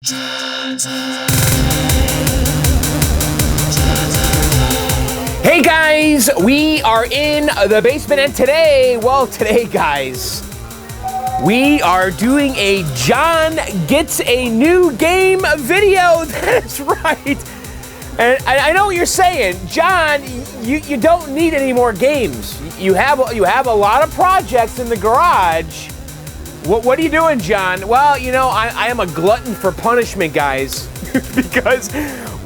Hey guys, we are in the basement, and today, guys, we are doing a John Gets a New Game video. That's right. And I know what you're saying, John, you don't need any more games. You have a lot of projects in the garage. What are you doing, John? Well, you know, I am a glutton for punishment, guys, because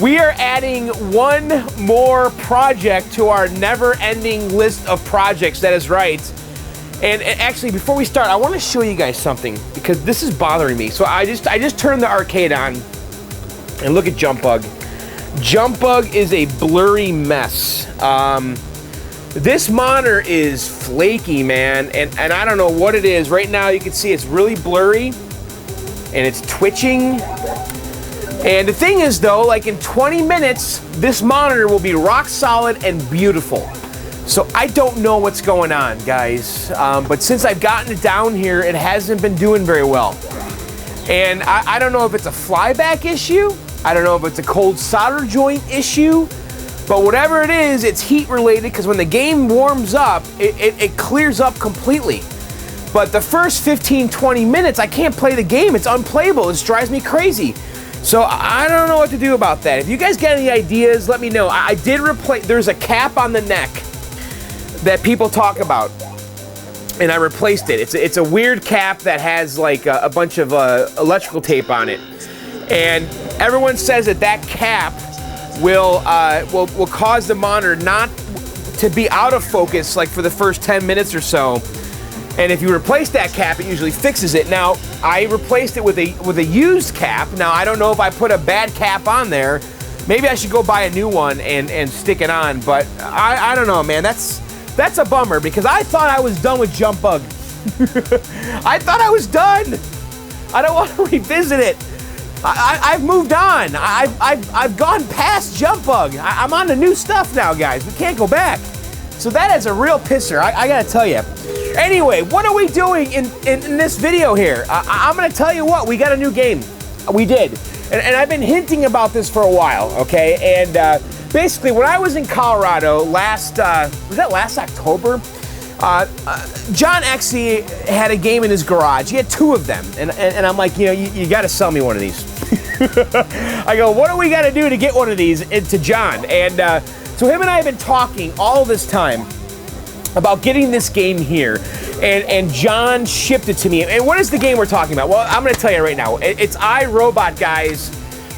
we are adding one more project to our never-ending list of projects. That is right. And actually, before we start, I want to show you guys something, because this is bothering me. So I just turned the arcade on, and look at Jump Bug. Jump Bug is a blurry mess. This monitor is flaky, man, and I don't know what it is. Right now, you can see it's really blurry, and it's twitching. And the thing is, though, like in 20 minutes, this monitor will be rock solid and beautiful. So I don't know what's going on, guys. But since I've gotten it down here, it hasn't been doing very well. And I don't know if it's a flyback issue. I don't know if it's a cold solder joint issue. But whatever it is, it's heat related, because when the game warms up, it clears up completely. But the first 15, 20 minutes, I can't play the game. It's unplayable. It drives me crazy. So I don't know what to do about that. If you guys got any ideas, let me know. I did replace, there's a cap on the neck that people talk about, and I replaced it. It's a weird cap that has like a bunch of electrical tape on it. And everyone says that cap will cause the monitor not to be out of focus like for the first 10 minutes or so. And if you replace that cap, it usually fixes it. Now, I replaced it with a used cap. Now, I don't know if I put a bad cap on there. Maybe I should go buy a new one and stick it on. But I don't know, man. That's a bummer, because I thought I was done with Jump Bug. I thought I was done. I don't want to revisit it. I've moved on. I've gone past Jump Bug. I'm on to new stuff now, guys. We can't go back. So that is a real pisser, I gotta tell you. Anyway, what are we doing in this video here? I'm gonna tell you what, we got a new game. We did. And I've been hinting about this for a while, okay? And basically, when I was in Colorado was that last October? John actually had a game in his garage. He had two of them. And I'm like, you know, you gotta sell me one of these. I go, what do we gotta do to get one of these into John? And so him and I have been talking all this time about getting this game here, and John shipped it to me. And what is the game we're talking about? Well, I'm gonna tell you right now. It's iRobot, guys.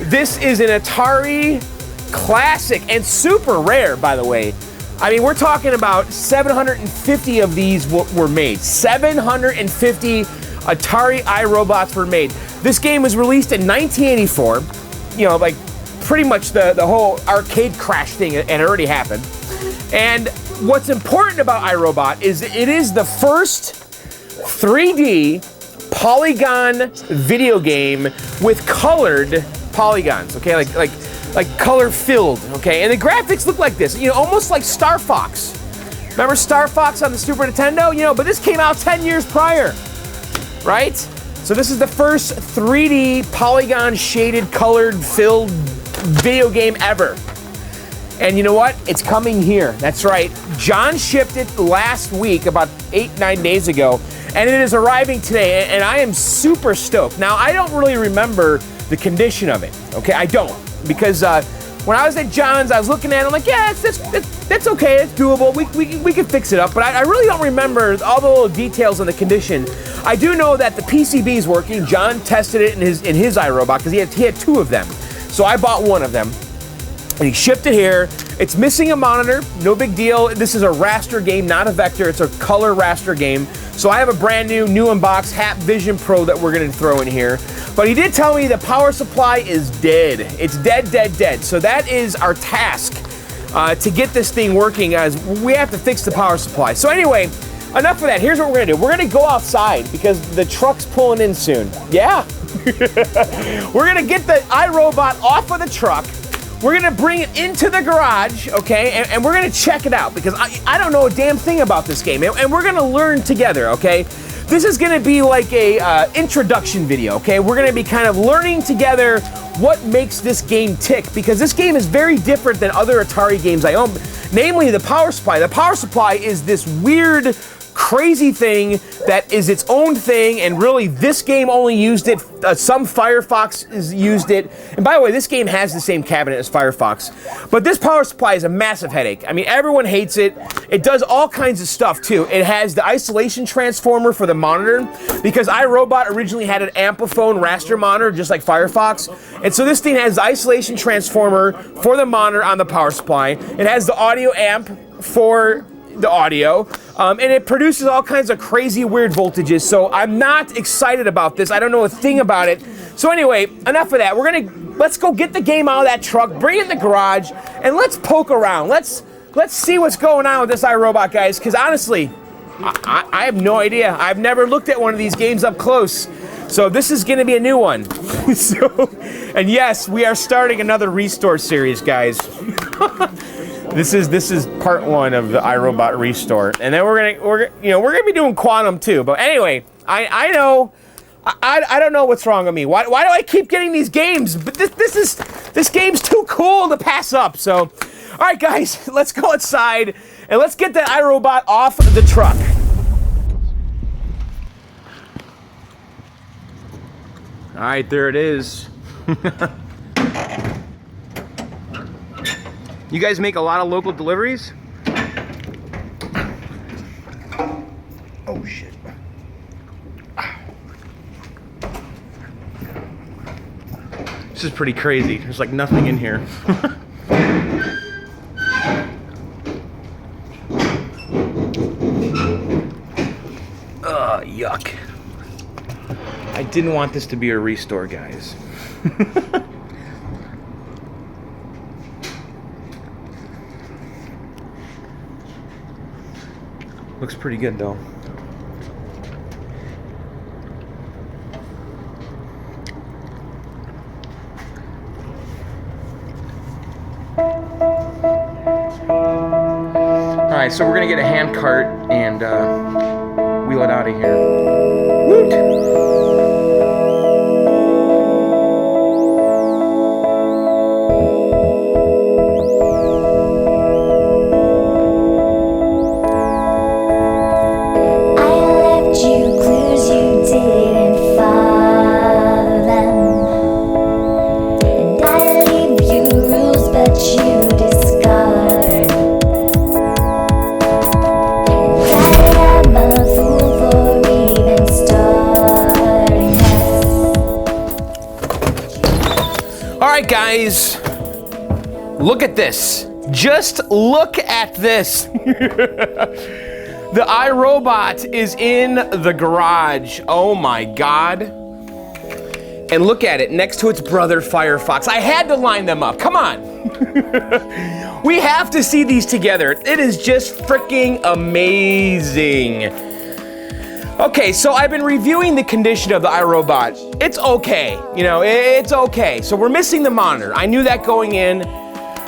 This is an Atari classic, and super rare, by the way. I mean, we're talking about 750 of these were made. 750 Atari iRobots were made. This game was released in 1984. You know, like pretty much the whole arcade crash thing, and it already happened. And what's important about iRobot is it is the first 3D Polygon video game with colored polygons, okay? Like color filled, okay? And the graphics look like this, you know, almost like Star Fox. Remember Star Fox on the Super Nintendo? You know, but this came out 10 years prior, right? So this is the first 3D Polygon shaded, colored, filled video game ever. And you know what? It's coming here. That's right. John shipped it last week, about 8-9 days ago, and it is arriving today, and I am super stoked. Now, I don't really remember the condition of it, okay? I don't, because when I was at John's, I was looking at it, I'm like, yeah, that's okay, it's doable, we can fix it up, but I really don't remember all the little details on the condition. I do know that the PCB is working. John tested it in his iRobot, because he had two of them. So I bought one of them, and he shipped it here. It's missing a monitor, no big deal. This is a raster game, not a vector. It's a color raster game. So I have a brand new unbox Hap Vision Pro that we're gonna throw in here. But he did tell me the power supply is dead. It's dead. So that is our task to get this thing working, as we have to fix the power supply. So anyway, enough of that. Here's what we're gonna do. We're gonna go outside because the truck's pulling in soon. Yeah. We're gonna get the iRobot off of the truck. We're gonna bring it into the garage, okay, and we're gonna check it out, because I don't know a damn thing about this game, and we're gonna learn together, okay? This is gonna be like a introduction video, okay? We're gonna be kind of learning together what makes this game tick, because this game is very different than other Atari games I own, namely the power supply. The power supply is this weird, crazy thing that is its own thing, and really this game only used it. Some Firefox has used it, and by the way, this game has the same cabinet as Firefox, but this power supply is a massive headache. I mean, everyone hates it. It does all kinds of stuff too. It has the isolation transformer for the monitor, because iRobot originally had an ampliphone raster monitor just like Firefox, and so this thing has the isolation transformer for the monitor on the power supply. It has the audio amp for the audio, and it produces all kinds of crazy weird voltages, so I'm not excited about this. I don't know a thing about it. So anyway, enough of that. Let's go get the game out of that truck, bring it in the garage, and let's poke around. Let's see what's going on with this iRobot, guys, because honestly, I have no idea. I've never looked at one of these games up close, so this is gonna be a new one. And yes, we are starting another Restore series, guys. This is part one of the iRobot Restore, and then we're gonna be doing Quantum too. But anyway, I know I don't know what's wrong with me. Why do I keep getting these games? But this game's too cool to pass up. So, all right, guys, let's go outside and let's get that iRobot off the truck. All right, there it is. You guys make a lot of local deliveries? Oh shit. This is pretty crazy. There's like nothing in here. Yuck. I didn't want this to be a Restore, guys. Looks pretty good though. Alright, so we're gonna get a hand cart and wheel it out of here. Woot! Guys, look at this. Just look at this. The iRobot is in the garage. Oh my God. And look at it next to its brother Firefox. I had to line them up. Come on. We have to see these together. It is just freaking amazing. Okay, so I've been reviewing the condition of the iRobot. It's okay, you know, it's okay. So we're missing the monitor. I knew that going in.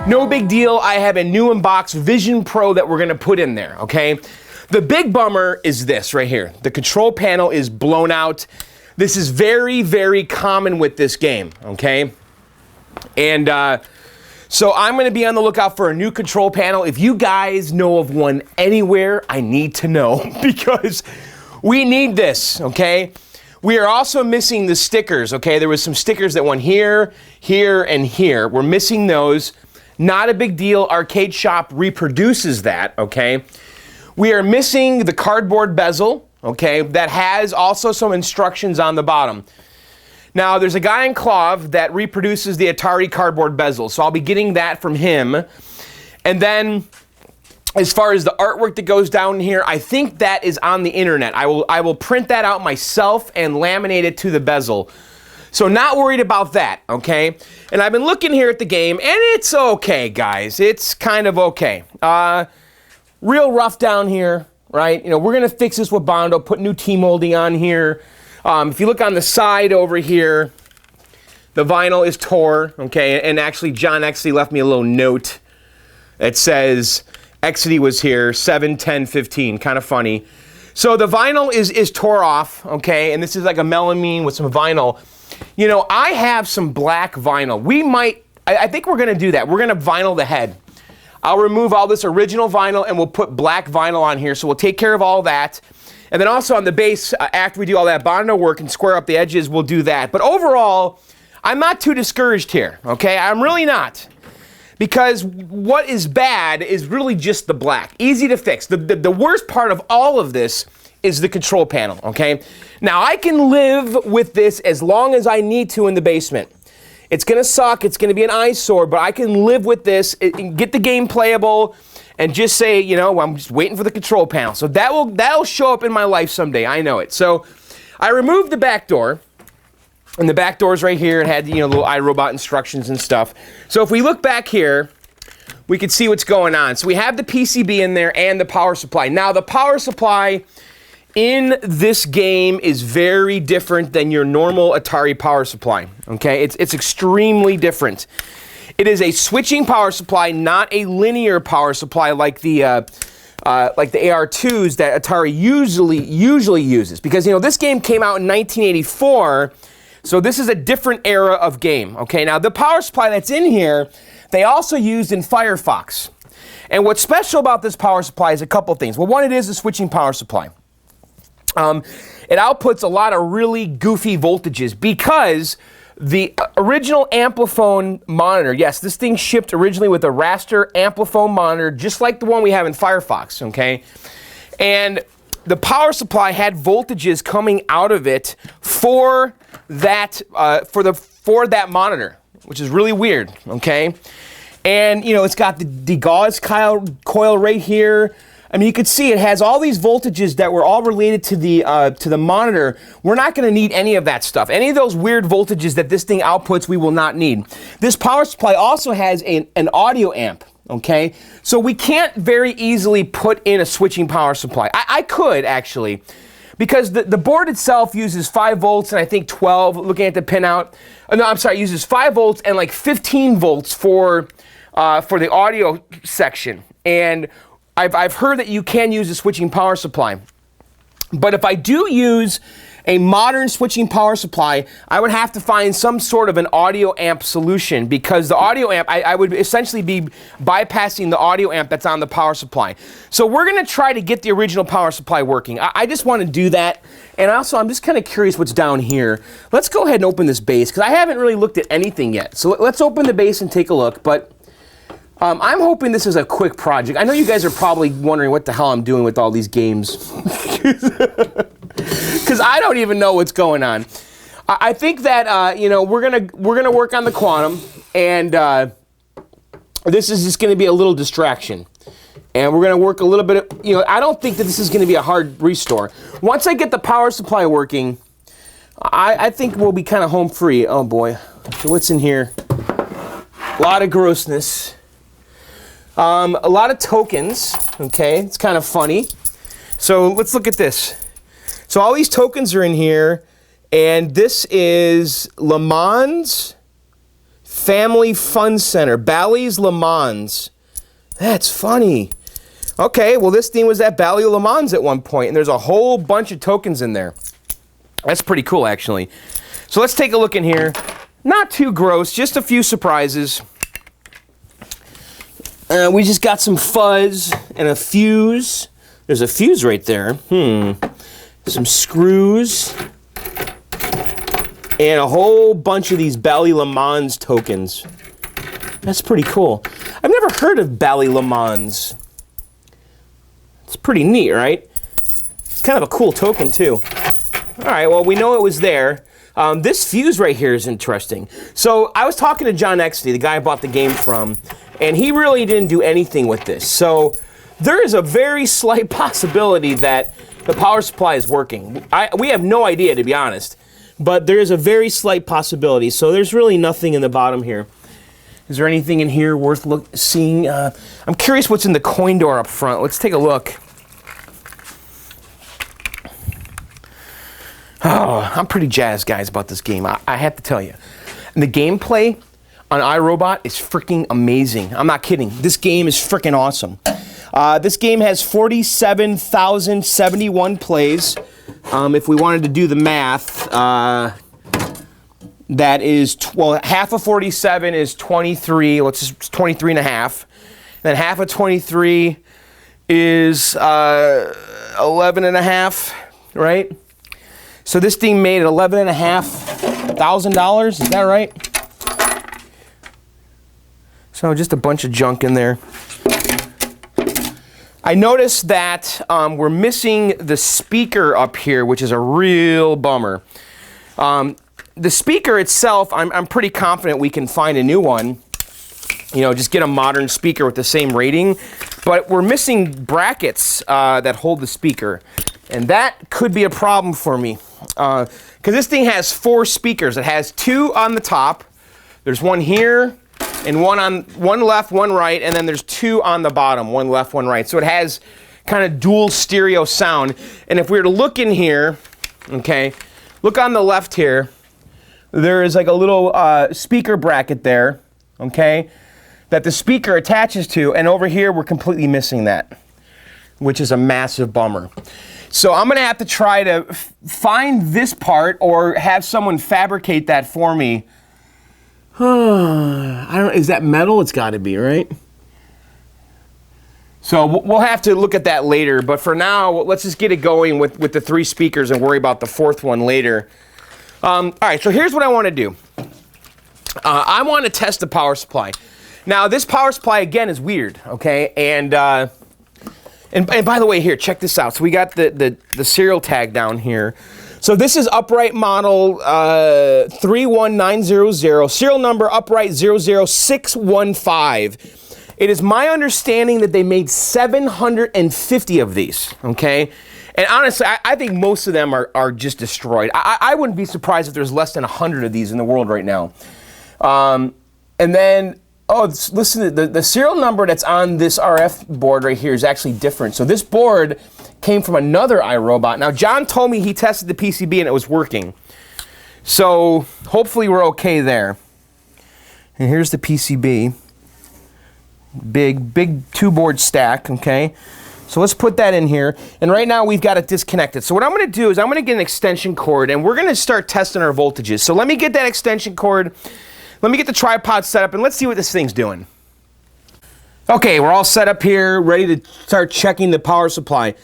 No big deal. I have a new in-box Vision Pro that we're gonna put in there, okay? The big bummer is this right here. The control panel is blown out. This is very, very common with this game, okay? And so I'm gonna be on the lookout for a new control panel. If you guys know of one anywhere, I need to know because we need this, okay? We are also missing the stickers, okay? There was some stickers that went here, here, and here. We're missing those. Not a big deal. Arcade Shop reproduces that, okay? We are missing the cardboard bezel, okay? That has also some instructions on the bottom. Now, there's a guy in Clove that reproduces the Atari cardboard bezel, so I'll be getting that from him. And then, as far as the artwork that goes down here, I think that is on the internet. I will print that out myself and laminate it to the bezel. So not worried about that, okay? And I've been looking here at the game, and it's okay, guys. It's kind of okay. Real rough down here, right? You know, we're gonna fix this with Bondo, put new T-molding on here. If you look on the side over here, the vinyl is tore, okay? And actually, John actually left me a little note that says, Exity was here, 7/10/15, kind of funny. So the vinyl is tore off, okay? And this is like a melamine with some vinyl. You know, I have some black vinyl. I think we're gonna do that. We're gonna vinyl the head. I'll remove all this original vinyl and we'll put black vinyl on here. So we'll take care of all that. And then also on the base, after we do all that Bondo work and square up the edges, we'll do that. But overall, I'm not too discouraged here, okay? I'm really not. Because what is bad is really just the black. Easy to fix. The worst part of all of this is the control panel, okay? Now, I can live with this as long as I need to in the basement. It's gonna suck, it's gonna be an eyesore, but I can live with this, get the game playable, and just say, you know, I'm just waiting for the control panel. So that'll show up in my life someday, I know it. So I removed the back door, and the back door's right here. It had, you know, little iRobot instructions and stuff. So if we look back here, we can see what's going on. So we have the PCB in there and the power supply. Now the power supply in this game is very different than your normal Atari power supply, okay? It's extremely different. It is a switching power supply, not a linear power supply like the AR2s that Atari usually uses. Because, you know, this game came out in 1984, so this is a different era of game, okay? Now, the power supply that's in here, they also used in Firefox. And what's special about this power supply is a couple things. Well, one, it is a switching power supply. It outputs a lot of really goofy voltages because the original Amplifone monitor, yes, this thing shipped originally with a raster Amplifone monitor, just like the one we have in Firefox, okay? And the power supply had voltages coming out of it for that, for that monitor, which is really weird, okay? And, you know, it's got the gauze coil right here. I mean, you could see it has all these voltages that were all related to the monitor. We're not going to need any of that stuff. Any of those weird voltages that this thing outputs, we will not need. This power supply also has an audio amp, okay? So we can't very easily put in a switching power supply. I could, actually, because the board itself uses 5 volts and I think 12, looking at the pinout. No, I'm sorry, it uses 5 volts and like 15 volts for the audio section. And I've heard that you can use a switching power supply. But if I do use a modern switching power supply, I would have to find some sort of an audio amp solution, because the audio amp, I would essentially be bypassing the audio amp that's on the power supply. So we're going to try to get the original power supply working. I just want to do that. And also, I'm just kind of curious what's down here. Let's go ahead and open this base, because I haven't really looked at anything yet. So let's open the base and take a look. But I'm hoping this is a quick project. I know you guys are probably wondering what the hell I'm doing with all these games. Because I don't even know what's going on. I think that, you know, we're gonna work on the Quantum, and this is just gonna be a little distraction. And we're gonna work a little bit, you know, I don't think that this is gonna be a hard restore. Once I get the power supply working, I think we'll be kind of home free. Oh boy, so what's in here? A lot of grossness. A lot of tokens, okay, it's kind of funny. So let's look at this. So all these tokens are in here, and this is Le Mans Family Fun Center, Bally's Le Mans. That's funny. Okay, well this thing was at Bally Le Mans at one point, and there's a whole bunch of tokens in there. That's pretty cool, actually. So let's take a look in here. Not too gross, just a few surprises. We just got some fuzz and a fuse. There's a fuse right there. Some screws. And a whole bunch of these Bally Le Mans tokens. That's pretty cool. I've never heard of Bally Le Mans. It's pretty neat, right? It's kind of a cool token, too. All right, well, we know it was there. This fuse right here is interesting. So I was talking to John Exley, the guy I bought the game from, and he really didn't do anything with this. So there is a very slight possibility that the power supply is working. We have no idea, to be honest, but there is a very slight possibility. So there's really nothing in the bottom here. Is there anything in here worth seeing? I'm curious what's in the coin door up front. Let's take a look. Oh, I'm pretty jazzed, guys, about this game. I have to tell you. And the gameplay on iRobot is freaking amazing. I'm not kidding. This game is freaking awesome. This game has 47,071 plays. If we wanted to do the math, that is, well, half of 47 is 23. Let's just 23 and a half. Then half of 23 is 11 and a half, right? So this thing made $11,500. Is that right? So just a bunch of junk in there. I noticed that we're missing the speaker up here, which is a real bummer. The speaker itself, I'm pretty confident we can find a new one. You know, just get a modern speaker with the same rating. But we're missing brackets that hold the speaker. And that could be a problem for me. Because this thing has 4 speakers. It has 2 on the top. There's one here, and one left, one right, and then there's 2 on the bottom, one left, one right. So it has kind of dual stereo sound. And if we were to look in here, okay, look on the left here, there is like a little speaker bracket there, okay, that the speaker attaches to, and over here we're completely missing that, which is a massive bummer. So I'm gonna have to try to find this part or have someone fabricate that for me. I don't. Is that metal? It's got to be, right? So we'll have to look at that later. But for now, let's just get it going with the 3 speakers and worry about the 4th one later. All right. So here's what I want to do. I want to test the power supply. Now this power supply again is weird. Okay, and by the way, here, check this out. So we got the serial tag down here. So this is upright model 31900, serial number upright 00615. It is my understanding that they made 750 of these, okay? And honestly, I think most of them are just destroyed. I wouldn't be surprised if there's less than 100 of these in the world right now. And then, oh, listen, the serial number that's on this RF board right here is actually different. So this board came from another iRobot. Now, John told me he tested the PCB and it was working. So hopefully we're okay there. And here's the PCB. Big 2-board stack, okay? So let's put that in here. And right now we've got it disconnected. So what I'm gonna do is I'm gonna get an extension cord and we're gonna start testing our voltages. So let me get that extension cord. Let me get the tripod set up and let's see what this thing's doing. Okay, we're all set up here, ready to start checking the power supply.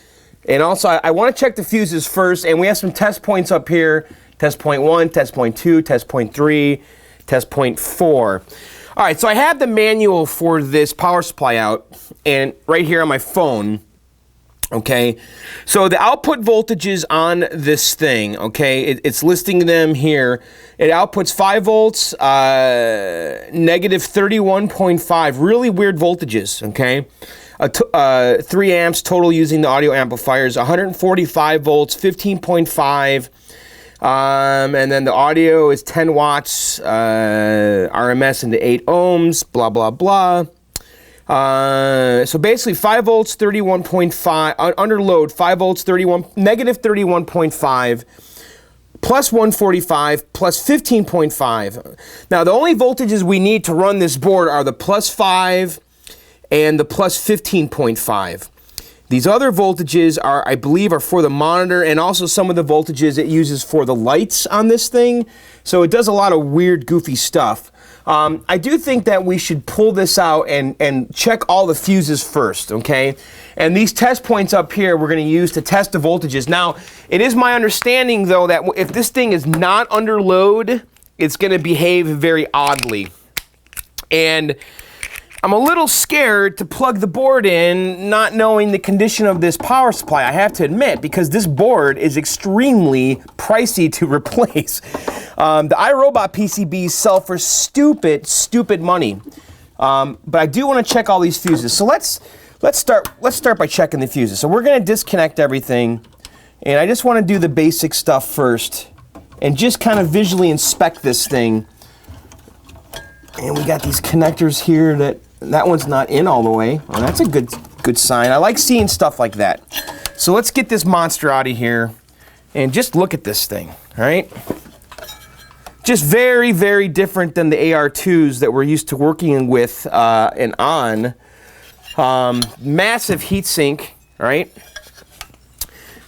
And also, I want to check the fuses first, and we have some test points up here. Test point 1, test point 2, test point 3, test point 4. All right, so I have the manual for this power supply out, and right here on my phone, okay? So the output voltages on this thing, okay? It's listing them here. It outputs 5 volts, negative 31.5, really weird voltages, okay? 3 amps total using the audio amplifiers, 145 volts, 15.5, and then the audio is 10 watts, RMS into 8 ohms, blah, blah, blah. So basically 5 volts, 31.5, under load, 5 volts, negative 31.5, plus 145, plus 15.5. Now the only voltages we need to run this board are the plus 5 and the plus 15.5. These other voltages are, I believe, are for the monitor and also some of the voltages it uses for the lights on this thing. So it does a lot of weird, goofy stuff. I do think that we should pull this out and check all the fuses first, okay? And these test points up here we're going to use to test the voltages. Now, it is my understanding, though, that if this thing is not under load, it's going to behave very oddly. And I'm a little scared to plug the board in, not knowing the condition of this power supply, I have to admit, because this board is extremely pricey to replace. The iRobot PCBs sell for stupid money. But I do want to check all these fuses. So let's start by checking the fuses. So we're going to disconnect everything, and I just want to do the basic stuff first, and just kind of visually inspect this thing. And we got these connectors here that one's not in all the way. Well, that's a good sign. I like seeing stuff like that. So let's get this monster out of here and just look at this thing, all right? Just very, very different than the AR2s that we're used to working with and on. Massive heatsink, right?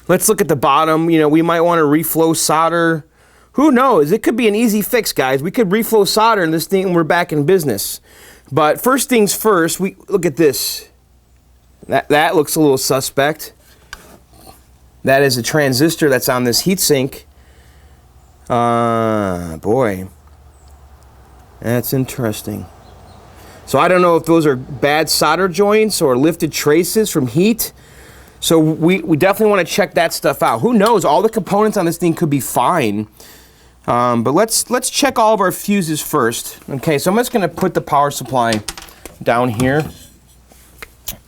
Let's look at the bottom. You know, we might want to reflow solder. Who knows? It could be an easy fix, guys. We could reflow solder in this thing and we're back in business. But first things first, we look at this. That looks a little suspect. That is a transistor that's on this heatsink. Boy. That's interesting. So I don't know if those are bad solder joints or lifted traces from heat. So we definitely want to check that stuff out. Who knows? All the components on this thing could be fine. But let's check all of our fuses first. Okay, so I'm just going to put the power supply down here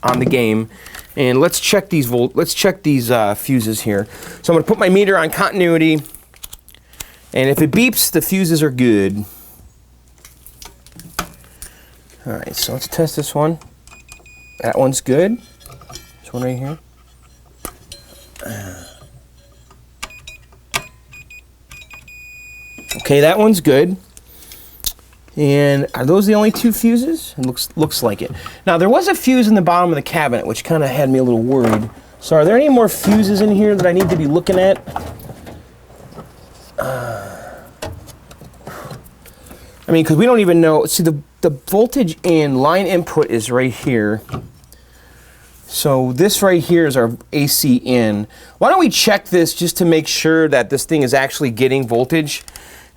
on the game, and let's check these fuses here. So I'm going to put my meter on continuity, and if it beeps, the fuses are good. All right, so let's test this one. That one's good. This one right here. Okay, that one's good. And are those the only two fuses? It looks like it. Now, there was a fuse in the bottom of the cabinet, which kind of had me a little worried. So are there any more fuses in here that I need to be looking at? I mean, because we don't even know. See, the voltage in line input is right here. So this right here is our AC in. Why don't we check this just to make sure that this thing is actually getting voltage?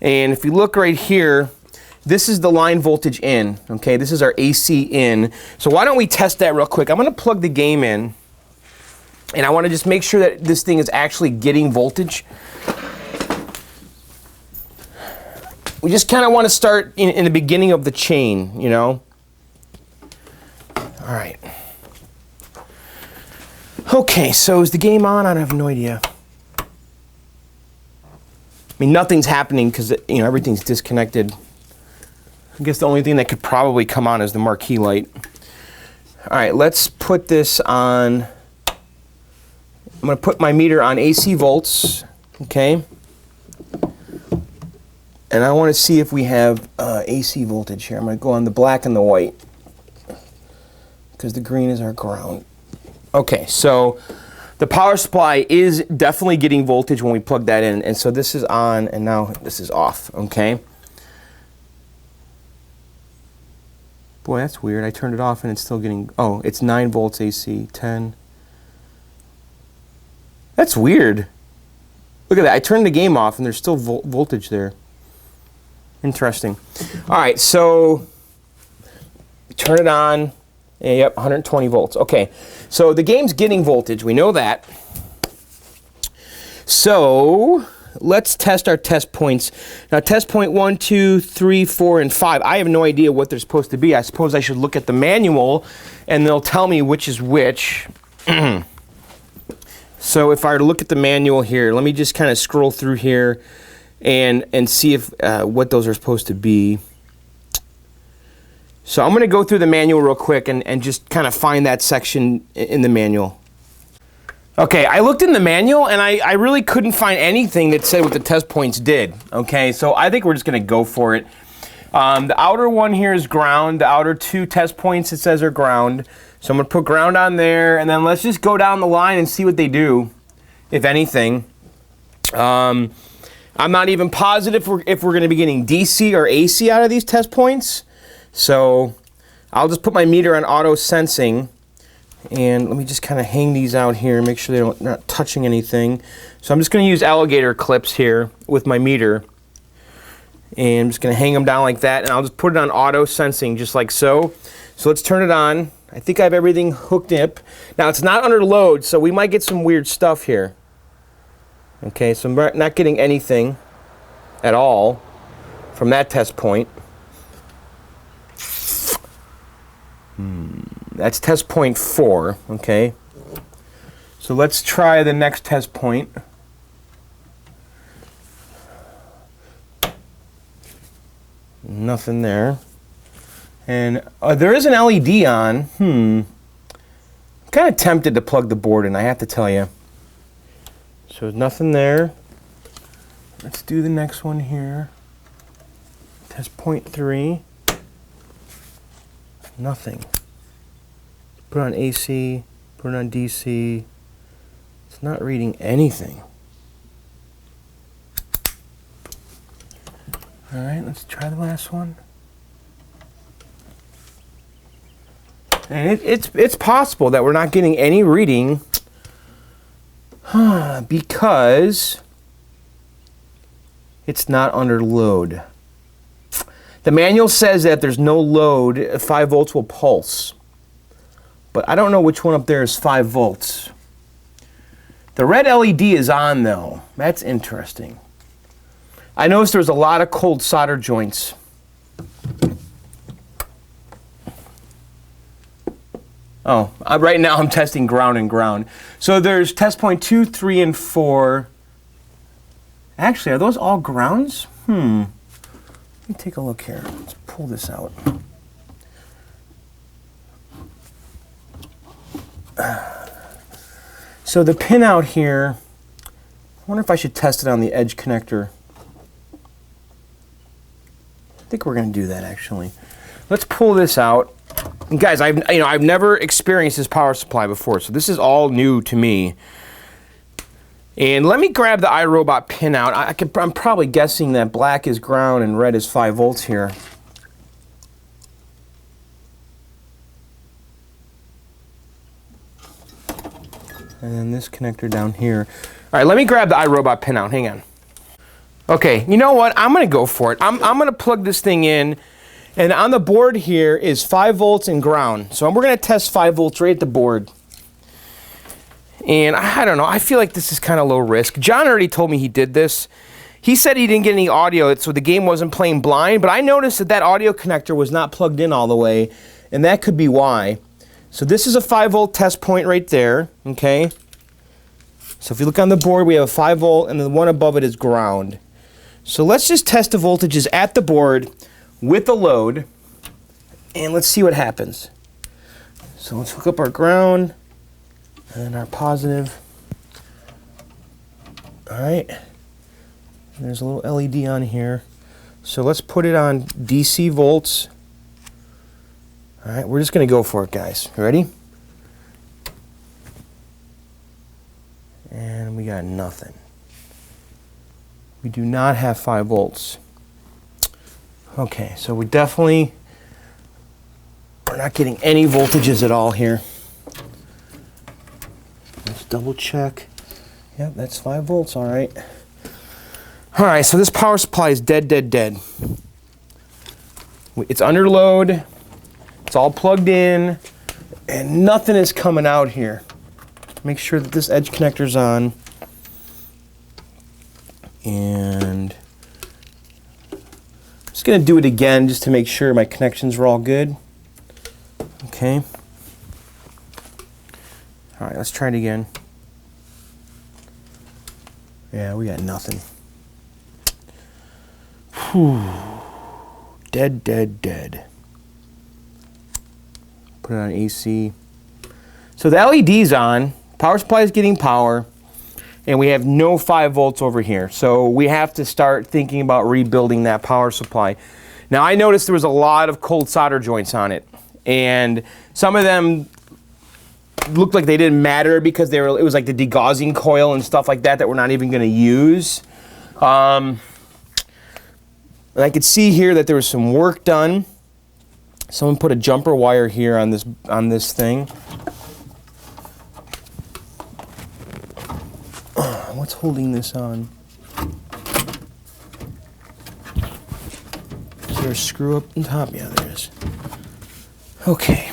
And if you look right here, this is the line voltage in, okay? This is our AC in. So why don't we test that real quick? I'm gonna plug the game in, and I wanna just make sure that this thing is actually getting voltage. We just kinda wanna start in the beginning of the chain, you know? All right. Okay, so is the game on? I have no idea. I mean, nothing's happening because, you know, everything's disconnected. I guess the only thing that could probably come on is the marquee light. All right, let's put this on. I'm going to put my meter on AC volts, okay? And I want to see if we have AC voltage here. I'm going to go on the black and the white because the green is our ground. Okay, so the power supply is definitely getting voltage when we plug that in. And so this is on, and now this is off, okay? Boy, that's weird. I turned it off and it's still getting, oh, it's 9 volts AC, 10. That's weird. Look at that. I turned the game off and there's still voltage there. Interesting. All right, so turn it on. Yep, 120 volts. Okay, so the game's getting voltage. We know that. So let's test our test points. Now, test point 1, 2, 3, 4, and 5. I have no idea what they're supposed to be. I suppose I should look at the manual, and they'll tell me which is which. So if I were to look at the manual here, let me just kind of scroll through here and see if what those are supposed to be. So I'm going to go through the manual real quick and just kind of find that section in the manual. Okay, I looked in the manual and I really couldn't find anything that said what the test points did. Okay, so I think we're just going to go for it. The outer one here is ground. The outer 2 test points it says are ground. So I'm going to put ground on there, and then let's just go down the line and see what they do, if anything. I'm not even positive if we're going to be getting DC or AC out of these test points. So I'll just put my meter on auto sensing, and let me just kind of hang these out here and make sure they're not touching anything. So I'm just going to use alligator clips here with my meter, and I'm just going to hang them down like that, and I'll just put it on auto sensing just like so. So let's turn it on. I think I have everything hooked up. Now it's not under load, so we might get some weird stuff here. Okay, so I'm not getting anything at all from that test point. That's test point 4, okay? So let's try the next test point. Nothing there. And there is an LED on. I'm kind of tempted to plug the board in, I have to tell you. So nothing there. Let's do the next one here. Test point 3. Nothing. Put it on AC, put it on DC. It's not reading anything. All right, let's try the last one. And it's possible that we're not getting any reading because it's not under load. The manual says that if there's no load, 5 volts will pulse. But I don't know which one up there is 5 volts. The red LED is on though. That's interesting. I noticed there was a lot of cold solder joints. Oh, right now I'm testing ground and ground. So there's test point 2, 3, and 4. Actually, are those all grounds? Let me take a look here. Let's pull this out. So the pin out here, I wonder if I should test it on the edge connector. I think we're going to do that actually. Let's pull this out. And guys, I've never experienced this power supply before, so this is all new to me. And let me grab the iRobot pin out. I'm probably guessing that black is ground and red is 5 volts here. And then this connector down here. All right, let me grab the iRobot pin out. Hang on. Okay, you know what? I'm going to go for it. I'm going to plug this thing in. And on the board here is 5 volts and ground. So we're going to test 5 volts right at the board. And I don't know, I feel like this is kind of low risk. John already told me he did this. He said he didn't get any audio, so the game wasn't playing blind, but I noticed that that audio connector was not plugged in all the way, and that could be why. So this is a 5 volt test point right there, okay? So if you look on the board, we have a 5 volt, and the one above it is ground. So let's just test the voltages at the board with the load, and let's see what happens. So let's hook up our ground and our positive. All right, there's a little LED on here. So let's put it on DC volts. All right, we're just gonna go for it, guys. Ready? And we got nothing. We do not have 5 volts. Okay, so we're not getting any voltages at all here. Let's double check. Yep, that's 5 volts, all right. All right, so this power supply is dead. It's under load, it's all plugged in, and nothing is coming out here. Make sure that this edge connector's on. And I'm just gonna do it again just to make sure my connections are all good. Okay. All right, let's try it again. Yeah, we got nothing. Whew. Dead. Put it on AC. So the LED's on, power supply is getting power, and we have no 5 volts over here. So we have to start thinking about rebuilding that power supply. Now I noticed there was a lot of cold solder joints on it, and some of them looked like they didn't matter because it was like the degaussing coil and stuff like that we're not even going to use. And I could see here that there was some work done. Someone put a jumper wire here on this thing. What's holding this on? Is there a screw up on top? Yeah, there is. Okay.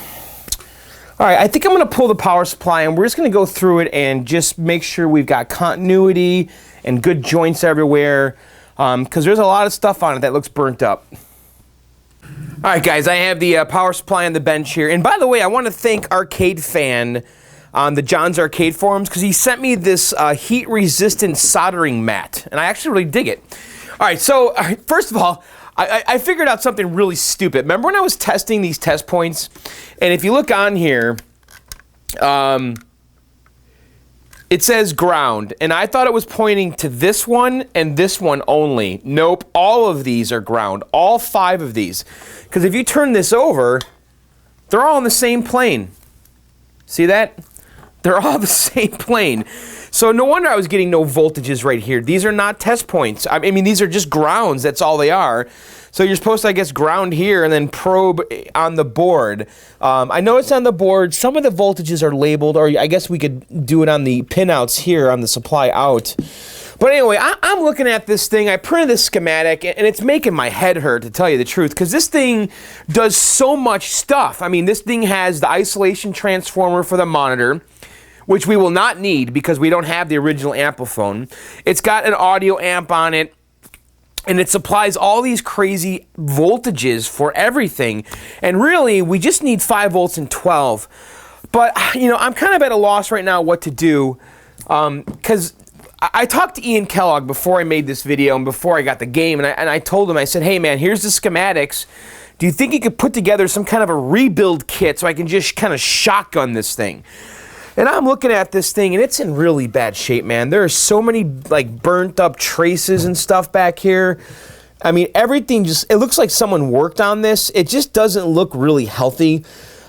All right, I think I'm going to pull the power supply, and we're just going to go through it and just make sure we've got continuity and good joints everywhere, because there's a lot of stuff on it that looks burnt up. All right, guys, I have the power supply on the bench here. And by the way, I want to thank Arcade Fan on the John's Arcade forums, because he sent me this heat-resistant soldering mat, and I actually really dig it. All right, so first of all, I figured out something really stupid. Remember when I was testing these test points? And if you look on here, it says ground, and I thought it was pointing to this one and this one only. Nope, all of these are ground, all 5 of these. Because if you turn this over, they're all on the same plane. See that? They're all the same plane. So no wonder I was getting no voltages right here. These are not test points. I mean, these are just grounds. That's all they are. So you're supposed to, I guess, ground here and then probe on the board. I know it's on the board. Some of the voltages are labeled, or I guess we could do it on the pinouts here on the supply out. But anyway, I'm looking at this thing. I printed this schematic, and it's making my head hurt, to tell you the truth, because this thing does so much stuff. I mean, this thing has the isolation transformer for the monitor, which we will not need because we don't have the original Ampliphone. It's got an audio amp on it, and it supplies all these crazy voltages for everything. And really, we just need 5 volts and 12. But, you know, I'm kind of at a loss right now what to do, because I talked to Ian Kellogg before I made this video and before I got the game, and I told him, I said, hey man, here's the schematics. Do you think you could put together some kind of a rebuild kit so I can just kind of shotgun this thing? And I'm looking at this thing, and it's in really bad shape, man. There are so many, like, burnt up traces and stuff back here. I mean, everything just, it looks like someone worked on this. It just doesn't look really healthy.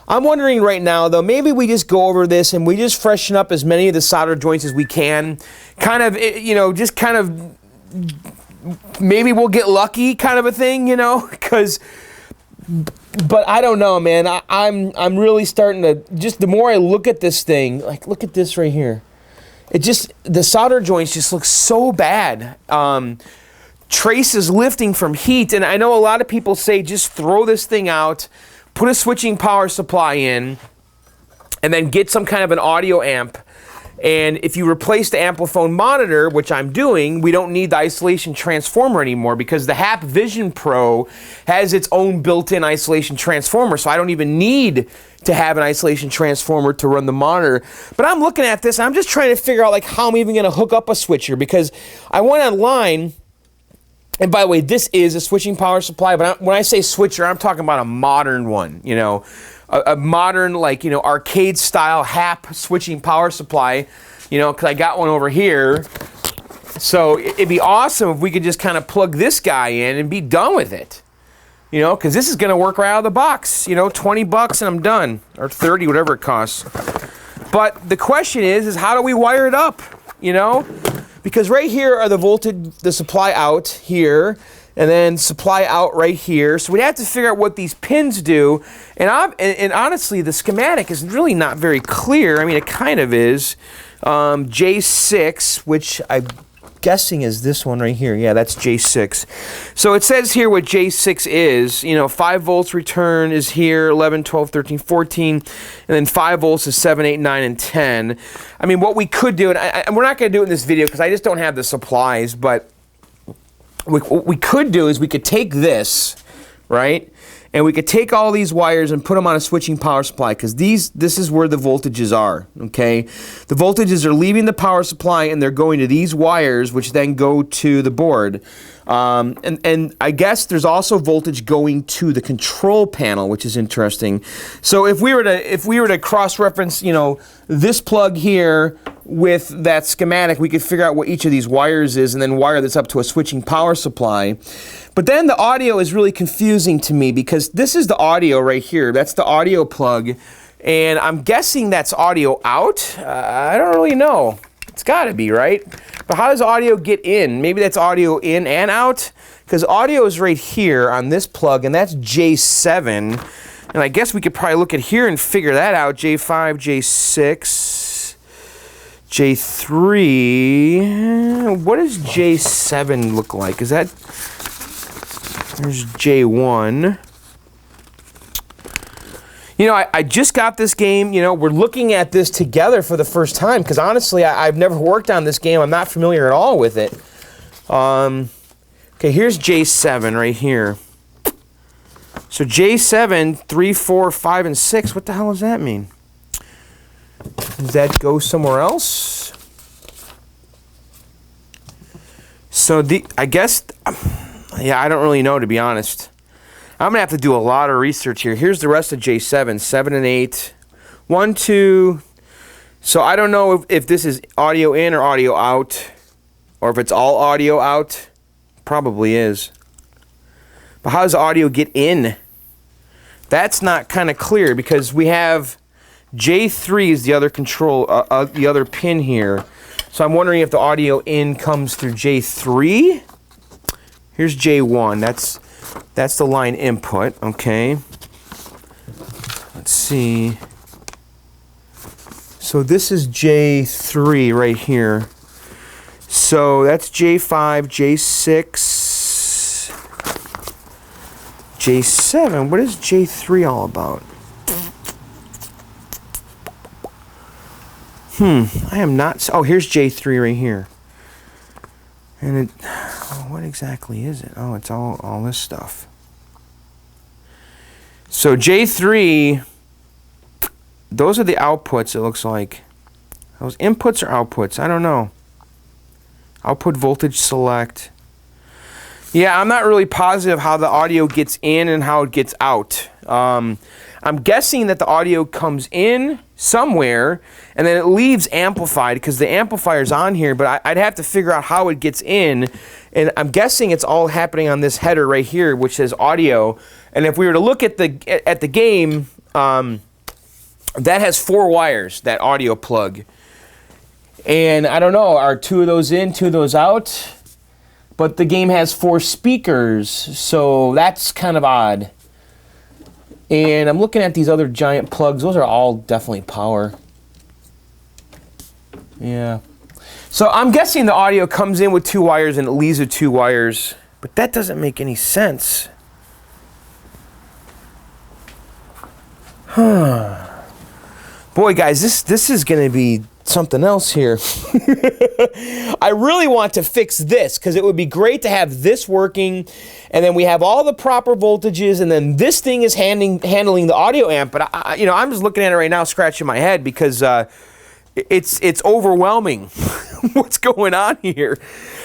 I'm wondering right now, though, maybe we just go over this and we just freshen up as many of the solder joints as we can. Kind of, you know, just kind of, maybe we'll get lucky kind of a thing, you know, because... But I don't know, man. I'm really starting to, just the more I look at this thing, like look at this right here. It just, the solder joints just look so bad. Traces lifting from heat, and I know a lot of people say just throw this thing out, put a switching power supply in, and then get some kind of an audio amp. And if you replace the Ampliphone monitor, which I'm doing, we don't need the isolation transformer anymore because the HAP Vision Pro has its own built-in isolation transformer, so I don't even need to have an isolation transformer to run the monitor. But I'm looking at this, and I'm just trying to figure out like how I'm even going to hook up a switcher, because I went online, and by the way, this is a switching power supply, but when I say switcher, I'm talking about a modern one, you know. A modern, like, you know, arcade-style HAP switching power supply, you know, because I got one over here. So it'd be awesome if we could just kind of plug this guy in and be done with it. You know, because this is going to work right out of the box. You know, 20 bucks and I'm done. Or 30, whatever it costs. But the question is how do we wire it up? You know? Because right here are the voltage, the supply out here, and then supply out right here. So we'd have to figure out what these pins do. And honestly, the schematic is really not very clear. I mean, it kind of is. J6, which I'm guessing is this one right here. Yeah, that's J6. So it says here what J6 is. You know, 5 volts return is here, 11, 12, 13, 14. And then 5 volts is 7, 8, 9, and 10. I mean, what we could do, and we're not going to do it in this video because I just don't have the supplies, but what we could do is we could take this, right, and we could take all these wires and put them on a switching power supply, because this is where the voltages are, okay? The voltages are leaving the power supply and they're going to these wires, which then go to the board. And I guess there's also voltage going to the control panel, which is interesting. So if we were to cross-reference, you know, this plug here with that schematic, we could figure out what each of these wires is and then wire this up to a switching power supply. But then the audio is really confusing to me, because this is the audio right here. That's the audio plug, and I'm guessing that's audio out. I don't really know. It's got to be, right? But how does audio get in? Maybe that's audio in and out, because audio is right here on this plug, and that's J7. And I guess we could probably look at here and figure that out. J5, J6, J3. What does J7 look like? Is that... There's J1. You know, I just got this game. You know, we're looking at this together for the first time, because honestly, I've never worked on this game. I'm not familiar at all with it. Okay, here's J7 right here. So J7, 3, 4, 5, and 6. What the hell does that mean? Does that go somewhere else? So I guess... Yeah, I don't really know, to be honest. I'm going to have to do a lot of research here. Here's the rest of J7, 7 and 8. 1, 2. So I don't know if this is audio in or audio out, or if it's all audio out. Probably is. But how does audio get in? That's not kind of clear, because we have J3 is the other control, the other pin here. So I'm wondering if the audio in comes through J3. Here's J1. That's the line input. Okay. Let's see. So this is J3 right here. So that's J5, J6, J7. What is J3 all about? I am not. Oh, here's J3 right here. And it. Oh, what exactly is it? Oh, it's all this stuff. So J3. Those are the outputs. It looks like. Those inputs or outputs? I don't know. Output voltage select. Yeah, I'm not really positive how the audio gets in and how it gets out. I'm guessing that the audio comes in somewhere and then it leaves amplified because the amplifier's on here, but I'd have to figure out how it gets in. And I'm guessing it's all happening on this header right here, which says audio. And if we were to look at the game, that has 4 wires, that audio plug. And I don't know, are 2 of those in, 2 of those out? But the game has 4 speakers, so that's kind of odd. And I'm looking at these other giant plugs. Those are all definitely power. Yeah. So I'm guessing the audio comes in with 2 wires and it leaves with 2 wires. But that doesn't make any sense. Boy, guys, this is going to be something else here. I really want to fix this because it would be great to have this working and then we have all the proper voltages and then this thing is handling the audio amp. But I'm just looking at it right now, scratching my head because it's overwhelming what's going on here.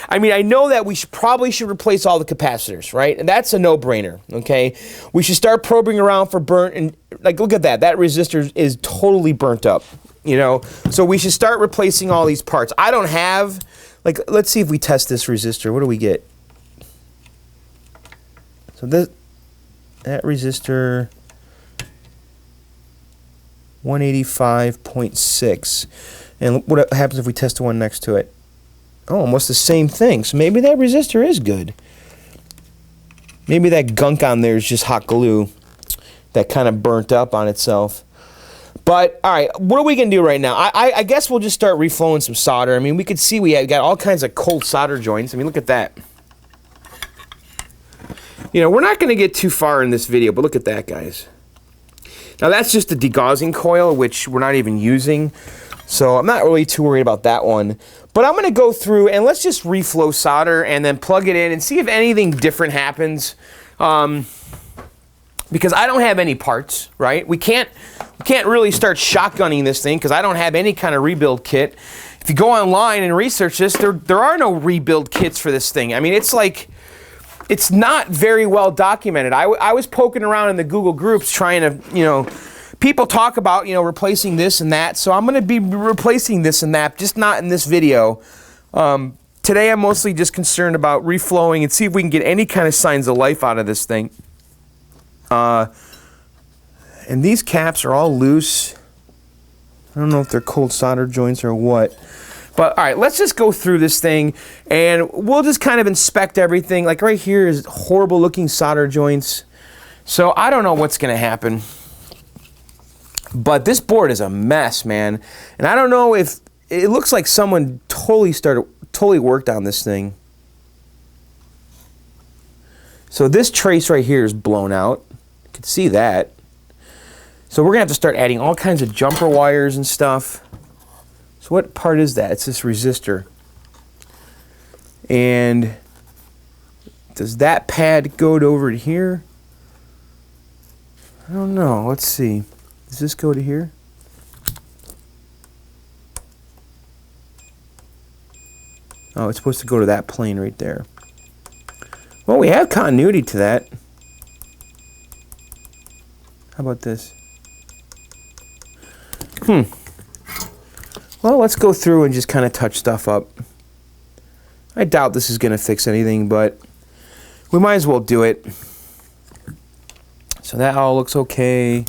I mean, I know that we probably should replace all the capacitors, right? And that's a no-brainer, okay? We should start probing around for burnt, and like, look at that. That resistor is totally burnt up, you know? So we should start replacing all these parts. I don't have, like, let's see if we test this resistor. What do we get? So that resistor, 185.6. And what happens if we test the one next to it? Oh, almost the same thing. So maybe that resistor is good. Maybe that gunk on there is just hot glue that kind of burnt up on itself. But, all right, what are we going to do right now? I guess we'll just start reflowing some solder. I mean, we could see we have got all kinds of cold solder joints. I mean, look at that. You know, we're not going to get too far in this video, but look at that, guys. Now, that's just a degaussing coil, which we're not even using. So I'm not really too worried about that one. But I'm going to go through and let's just reflow solder and then plug it in and see if anything different happens. Because I don't have any parts, right? We can't really start shotgunning this thing because I don't have any kind of rebuild kit. If you go online and research this, there are no rebuild kits for this thing. I mean, it's like, it's not very well documented. I was poking around in the Google groups trying to, you know, people talk about, you know, replacing this and that. So I'm going to be replacing this and that, just not in this video. Today I'm mostly just concerned about reflowing and see if we can get any kind of signs of life out of this thing. And these caps are all loose. I don't know if they're cold solder joints or what. But all right, let's just go through this thing and we'll just kind of inspect everything. Like right here is horrible looking solder joints. So I don't know what's going to happen. But this board is a mess, man. And I don't know if it looks like someone totally worked on this thing. So this trace right here is blown out. You can see that. So we're going to have to start adding all kinds of jumper wires and stuff. So what part is that? It's this resistor. And does that pad go over to here? I don't know. Let's see. Does this go to here? Oh, it's supposed to go to that plane right there. Well, we have continuity to that. How about this? Well, let's go through and just kind of touch stuff up. I doubt this is going to fix anything, but we might as well do it. So that all looks okay.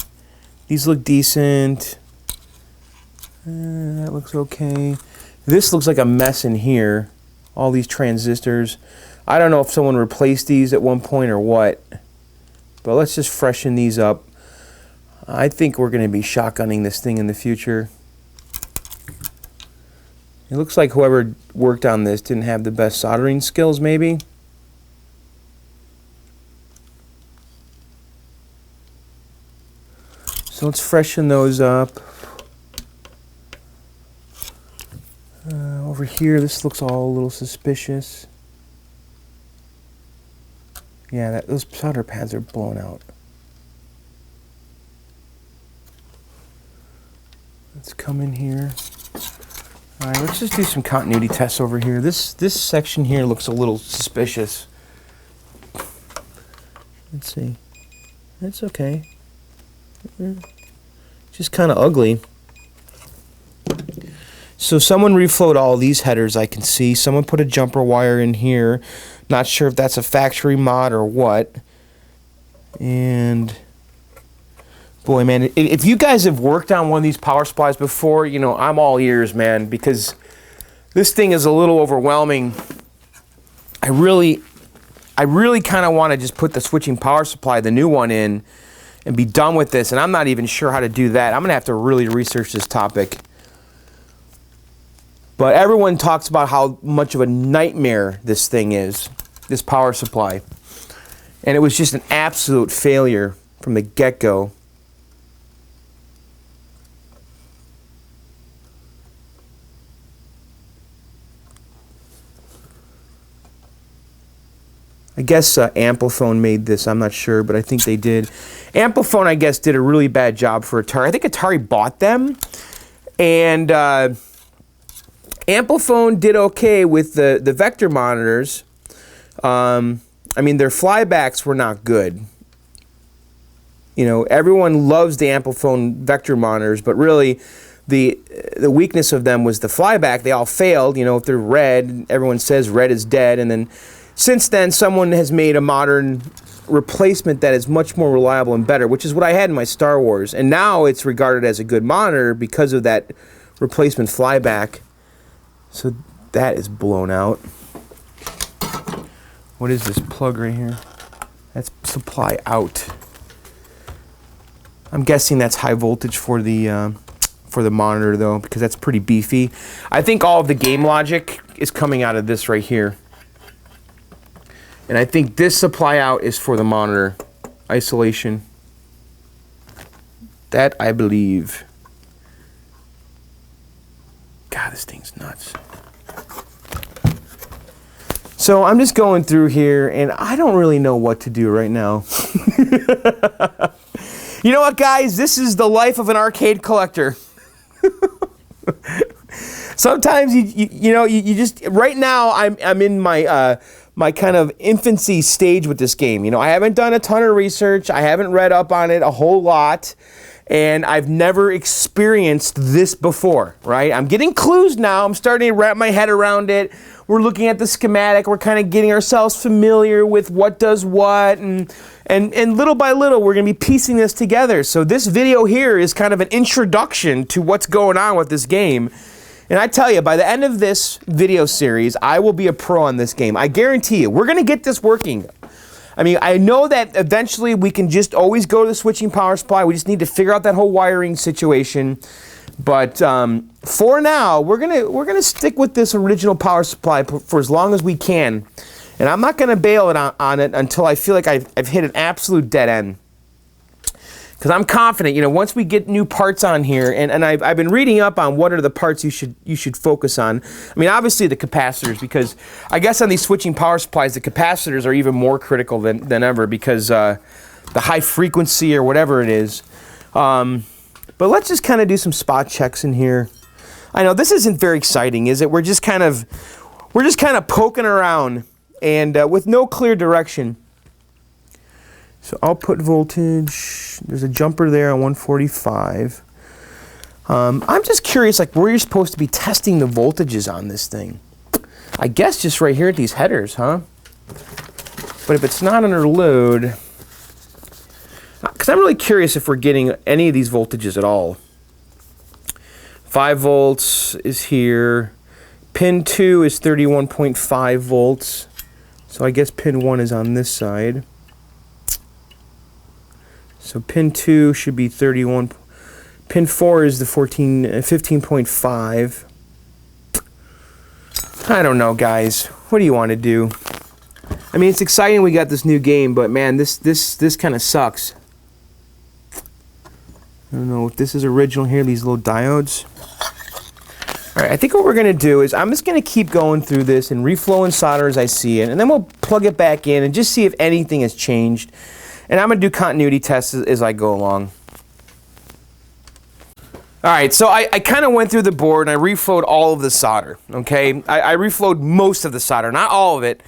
These look decent. That looks okay. This looks like a mess in here. All these transistors. I don't know if someone replaced these at one point or what. But let's just freshen these up. I think we're going to be shotgunning this thing in the future. It looks like whoever worked on this didn't have the best soldering skills, maybe. So let's freshen those up. Over here, this looks all a little suspicious. Yeah, those solder pads are blown out. Let's come in here. All right, let's just do some continuity tests over here. This section here looks a little suspicious. Let's see. That's okay. Just kind of ugly. So someone reflowed all these headers, I can see. Someone put a jumper wire in here. Not sure if that's a factory mod or what. And boy, man, if you guys have worked on one of these power supplies before, you know, I'm all ears, man, because this thing is a little overwhelming. I really kind of want to just put the switching power supply, the new one, in and be done with this, and I'm not even sure how to do that. I'm going to have to really research this topic. But everyone talks about how much of a nightmare this thing is, this power supply. And it was just an absolute failure from the get-go. I guess Amplifone made this, I'm not sure, but I think they did. Amplifone, I guess, did a really bad job for Atari. I think Atari bought them, and Amplifone did okay with the vector monitors. I mean, their flybacks were not good. You know, everyone loves the Amplifone vector monitors, but really the weakness of them was the flyback. They all failed. You know, if they're red, everyone says red is dead, and then since then, someone has made a modern replacement that is much more reliable and better, which is what I had in my Star Wars. And now it's regarded as a good monitor because of that replacement flyback. So that is blown out. What is this plug right here? That's supply out. I'm guessing that's high voltage for the monitor, though, because that's pretty beefy. I think all of the game logic is coming out of this right here. And I think this supply out is for the monitor isolation. That I believe. God, this thing's nuts. So I'm just going through here, and I don't really know what to do right now. You know what, guys? This is the life of an arcade collector. Sometimes you know you just right now I'm in my my kind of infancy stage with this game. You know, I haven't done a ton of research. I haven't read up on it a whole lot. And I've never experienced this before, right? I'm getting clues now. I'm starting to wrap my head around it. We're looking at the schematic. We're kind of getting ourselves familiar with what does what. And little by little, we're going to be piecing this together. So this video here is kind of an introduction to what's going on with this game. And I tell you, by the end of this video series, I will be a pro on this game. I guarantee you, we're going to get this working. I mean, I know that eventually we can just always go to the switching power supply. We just need to figure out that whole wiring situation. But for now, we're gonna stick with this original power supply for as long as we can. And I'm not going to bail on it until I feel like I've hit an absolute dead end. Because I'm confident, you know, once we get new parts on here, and I've been reading up on what are the parts you should focus on. I mean, obviously the capacitors, because I guess on these switching power supplies, the capacitors are even more critical than ever because the high frequency or whatever it is. But let's just kind of do some spot checks in here. I know this isn't very exciting, is it? We're just kind of poking around and with no clear direction. So output voltage, there's a jumper there on 145. I'm just curious, like, where you're supposed to be testing the voltages on this thing. I guess just right here at these headers, huh? But if it's not under load, because I'm really curious if we're getting any of these voltages at all. If 5 volts is here. Pin 2 is 31.5 volts. So I guess pin 1 is on this side. So pin 2 should be 31. Pin 4 is the 15.5. I don't know, guys. What do you want to do? I mean, it's exciting we got this new game, but man, this kind of sucks. I don't know if this is original here, these little diodes. All right, I think what we're going to do is I'm just going to keep going through this and reflow and solder as I see it, and then we'll plug it back in and just see if anything has changed. And I'm going to do continuity tests as I go along. All right, so I kind of went through the board and I reflowed all of the solder, okay? I reflowed most of the solder, not all of it.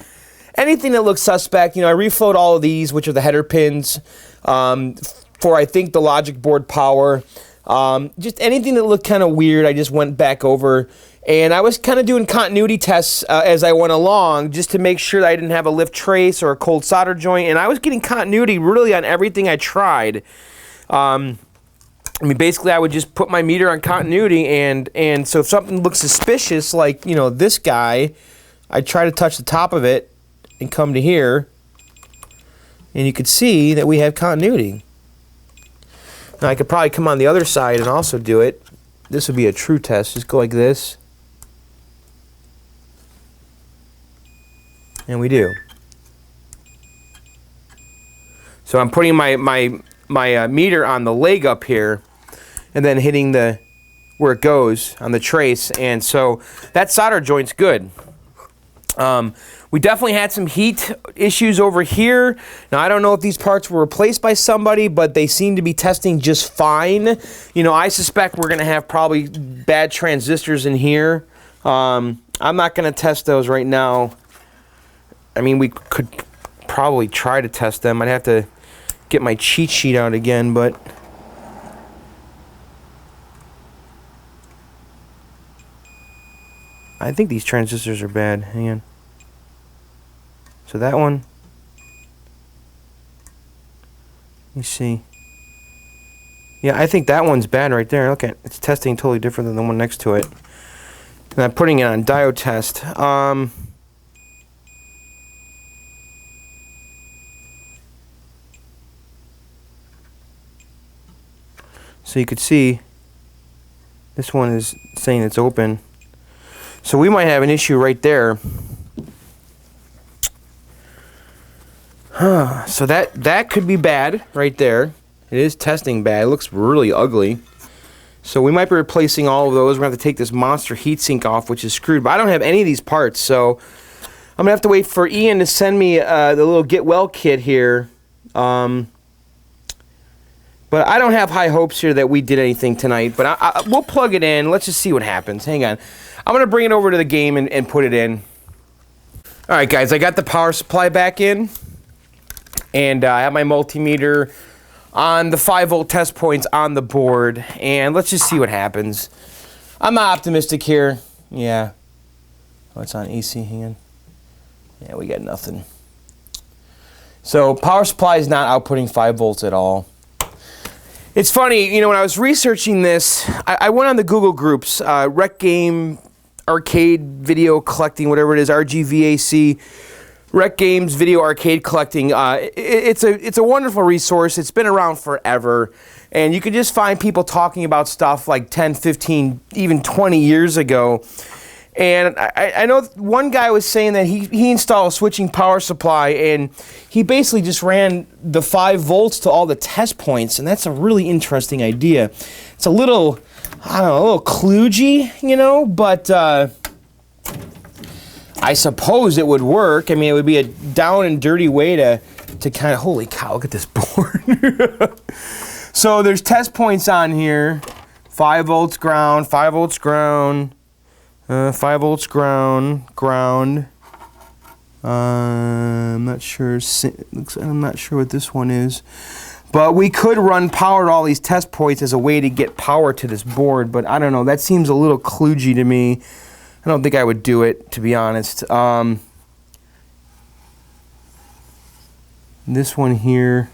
Anything that looks suspect, you know, I reflowed all of these, which are the header pins, for I think the logic board power. Just anything that looked kind of weird, I just went back over. And I was kind of doing continuity tests as I went along, just to make sure that I didn't have a lift trace or a cold solder joint. And I was getting continuity really on everything I tried. I mean, basically, I would just put my meter on continuity, and so if something looks suspicious, like, you know, this guy, I'd try to touch the top of it and come to here, and you could see that we have continuity. Now, I could probably come on the other side and also do it. This would be a true test. Just go like this. And we do. So I'm putting my meter on the leg up here, and then hitting where it goes on the trace, and so that solder joint's good. We definitely had some heat issues over here. Now, I don't know if these parts were replaced by somebody, but they seem to be testing just fine. You know, I suspect we're going to have probably bad transistors in here. I'm not going to test those right now. I mean, we could probably try to test them. I'd have to get my cheat sheet out again, but I think these transistors are bad. Hang on. So that one, let me see. Yeah, I think that one's bad right there. Look at it. It's testing totally different than the one next to it. And I'm putting it on diode test. So you could see this one is saying it's open. So we might have an issue right there. So that could be bad right there. It is testing bad. It looks really ugly. So we might be replacing all of those. We're going to have to take this monster heatsink off, which is screwed. But I don't have any of these parts, so I'm going to have to wait for Ian to send me the little get well kit here. But I don't have high hopes here that we did anything tonight. But we'll plug it in. Let's just see what happens. Hang on. I'm going to bring it over to the game and put it in. All right, guys. I got the power supply back in. And I have my multimeter on the 5-volt test points on the board. And let's just see what happens. I'm not optimistic here. Yeah. Oh, it's on AC. Hang on. Yeah, we got nothing. So power supply is not outputting 5 volts at all. It's funny, you know, when I was researching this, I went on the Google groups, Rec Game, Arcade Video Collecting, whatever it is, RGVAC, Rec Games Video Arcade Collecting. It's a wonderful resource. It's been around forever, and you can just find people talking about stuff like 10, 15, even 20 years ago. And I know one guy was saying that he installed a switching power supply, and he basically just ran the 5 volts to all the test points, and that's a really interesting idea. It's a little, I don't know, a little kludgy, you know, but I suppose it would work. I mean, it would be a down and dirty way to kind of, holy cow, look at this board. So there's test points on here. 5 volts ground, 5 volts ground, 5 volts ground. I'm not sure. I'm not sure what this one is. But we could run power to all these test points as a way to get power to this board. But I don't know. That seems a little kludgy to me. I don't think I would do it, to be honest. This one here,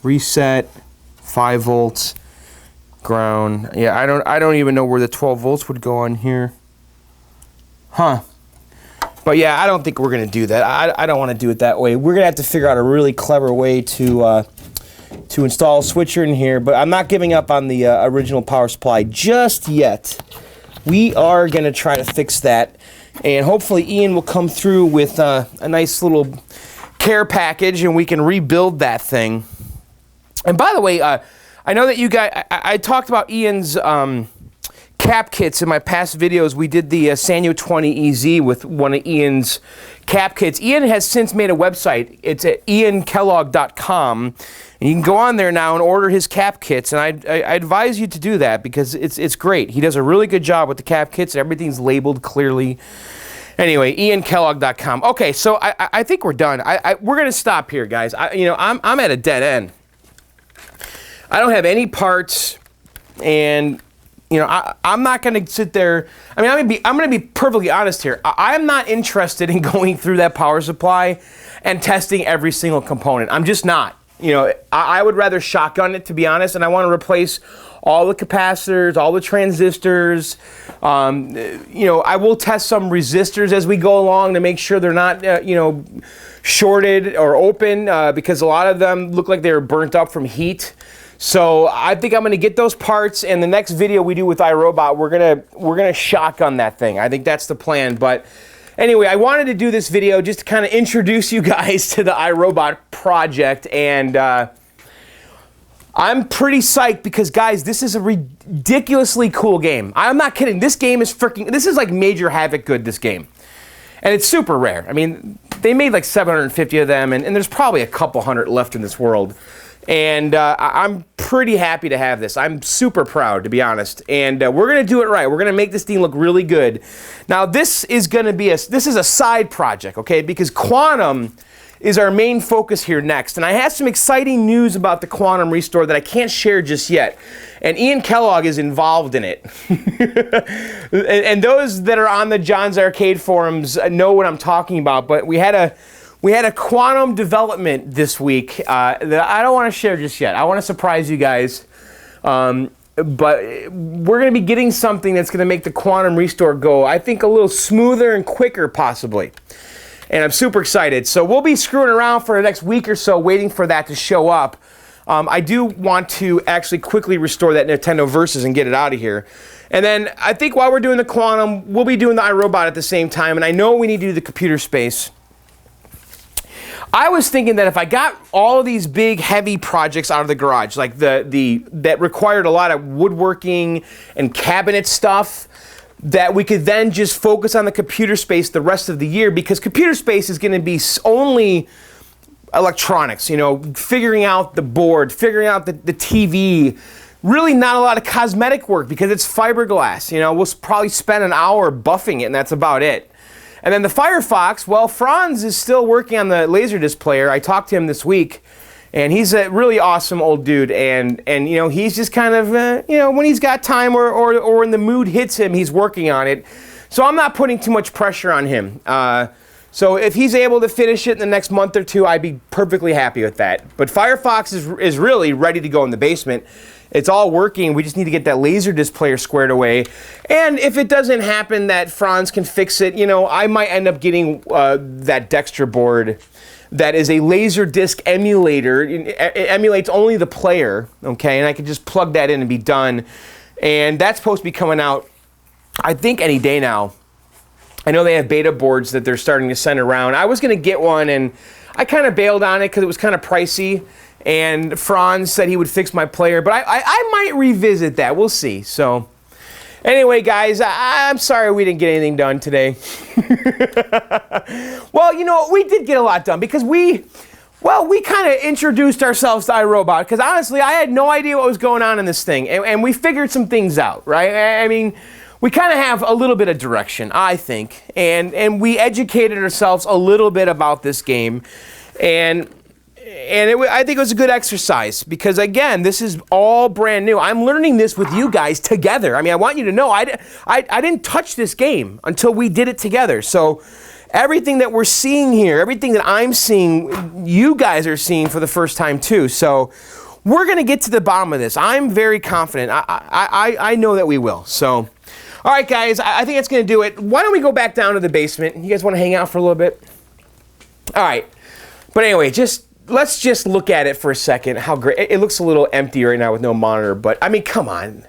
reset, 5 volts. ground. Yeah, I don't even know where the 12 volts would go on here. Huh. But yeah, I don't think we're gonna do that. I don't want to do it that way. We're gonna have to figure out a really clever way to install a switcher in here. But I'm not giving up on the original power supply just yet. We are gonna try to fix that, and hopefully Ian will come through with a nice little care package, and we can rebuild that thing. And by the way, I know that you guys, I talked about Ian's cap kits in my past videos. We did the Sanyo 20 EZ with one of Ian's cap kits. Ian has since made a website. It's at iankellogg.com, and you can go on there now and order his cap kits, and I advise you to do that because it's great. He does a really good job with the cap kits. Everything's labeled clearly. Anyway, iankellogg.com. Okay, so I think we're done. We're gonna stop here, guys. I'm at a dead end. I don't have any parts, and I'm not going to sit there. I mean, I'm going to be perfectly honest here. I'm not interested in going through that power supply and testing every single component. I'm just not. I would rather shotgun it, to be honest, and I want to replace all the capacitors, all the transistors. I will test some resistors as we go along to make sure they're not, shorted or open, because a lot of them look like they were burnt up from heat. So I think I'm going to get those parts, and the next video we do with iRobot, we're gonna shotgun that thing. I think that's the plan. But anyway, I wanted to do this video just to kind of introduce you guys to the iRobot project, and I'm pretty psyched because, guys, this is a ridiculously cool game. I'm not kidding. This game is this is like Major Havoc good, this game. And it's super rare. I mean, they made like 750 of them, and there's probably a couple hundred left in this world. And I'm pretty happy to have this. I'm super proud, to be honest. And we're going to do it right. We're going to make this thing look really good. Now, this is going to be this is a side project, okay? Because Quantum is our main focus here next. And I have some exciting news about the Quantum Restore that I can't share just yet. And Ian Kellogg is involved in it. and those that are on the John's Arcade forums know what I'm talking about. But we had a Quantum development this week that I don't want to share just yet. I want to surprise you guys. But we're going to be getting something that's going to make the Quantum Restore go, I think, a little smoother and quicker, possibly. And I'm super excited. So we'll be screwing around for the next week or so, waiting for that to show up. I do want to actually quickly restore that Nintendo Versus and get it out of here. And then I think while we're doing the Quantum, we'll be doing the iRobot at the same time. And I know we need to do the computer space. I was thinking that if I got all of these big, heavy projects out of the garage, like that required a lot of woodworking and cabinet stuff, that we could then just focus on the computer space the rest of the year, because computer space is going to be only electronics, figuring out the board, figuring out the TV, really not a lot of cosmetic work because it's fiberglass. We'll probably spend an hour buffing it, and that's about it. And then the Firefox, well, Franz is still working on the Laserdisc player. I talked to him this week, and he's a really awesome old dude. And he's just kind of, when he's got time or when the mood hits him, he's working on it. So I'm not putting too much pressure on him. So if he's able to finish it in the next month or two, I'd be perfectly happy with that. But Firefox is really ready to go in the basement. It's all working. We just need to get that Laserdisc player squared away. And if it doesn't happen that Franz can fix it, I might end up getting that Dexter board that is a Laserdisc emulator. It emulates only the player, okay? And I can just plug that in and be done. And that's supposed to be coming out, I think, any day now. I know they have beta boards that they're starting to send around. I was going to get one, and I kind of bailed on it because it was kind of pricey. And Franz said he would fix my player, but I might revisit that. We'll see. So anyway, guys, I'm sorry we didn't get anything done today. Well, we did get a lot done because we kind of introduced ourselves to iRobot, because honestly, I had no idea what was going on in this thing. And we figured some things out, right? I mean, we kind of have a little bit of direction, I think. And we educated ourselves a little bit about this game. And I think it was a good exercise because, again, this is all brand new. I'm learning this with you guys together. I mean, I want you to know I didn't touch this game until we did it together. So everything that we're seeing here, everything that I'm seeing, you guys are seeing for the first time too. So we're going to get to the bottom of this. I'm very confident. I know that we will. So, all right, guys, I think that's going to do it. Why don't we go back down to the basement? You guys want to hang out for a little bit? All right. But anyway, let's just look at it for a second. How great. It looks a little empty right now with no monitor, but I mean, come on.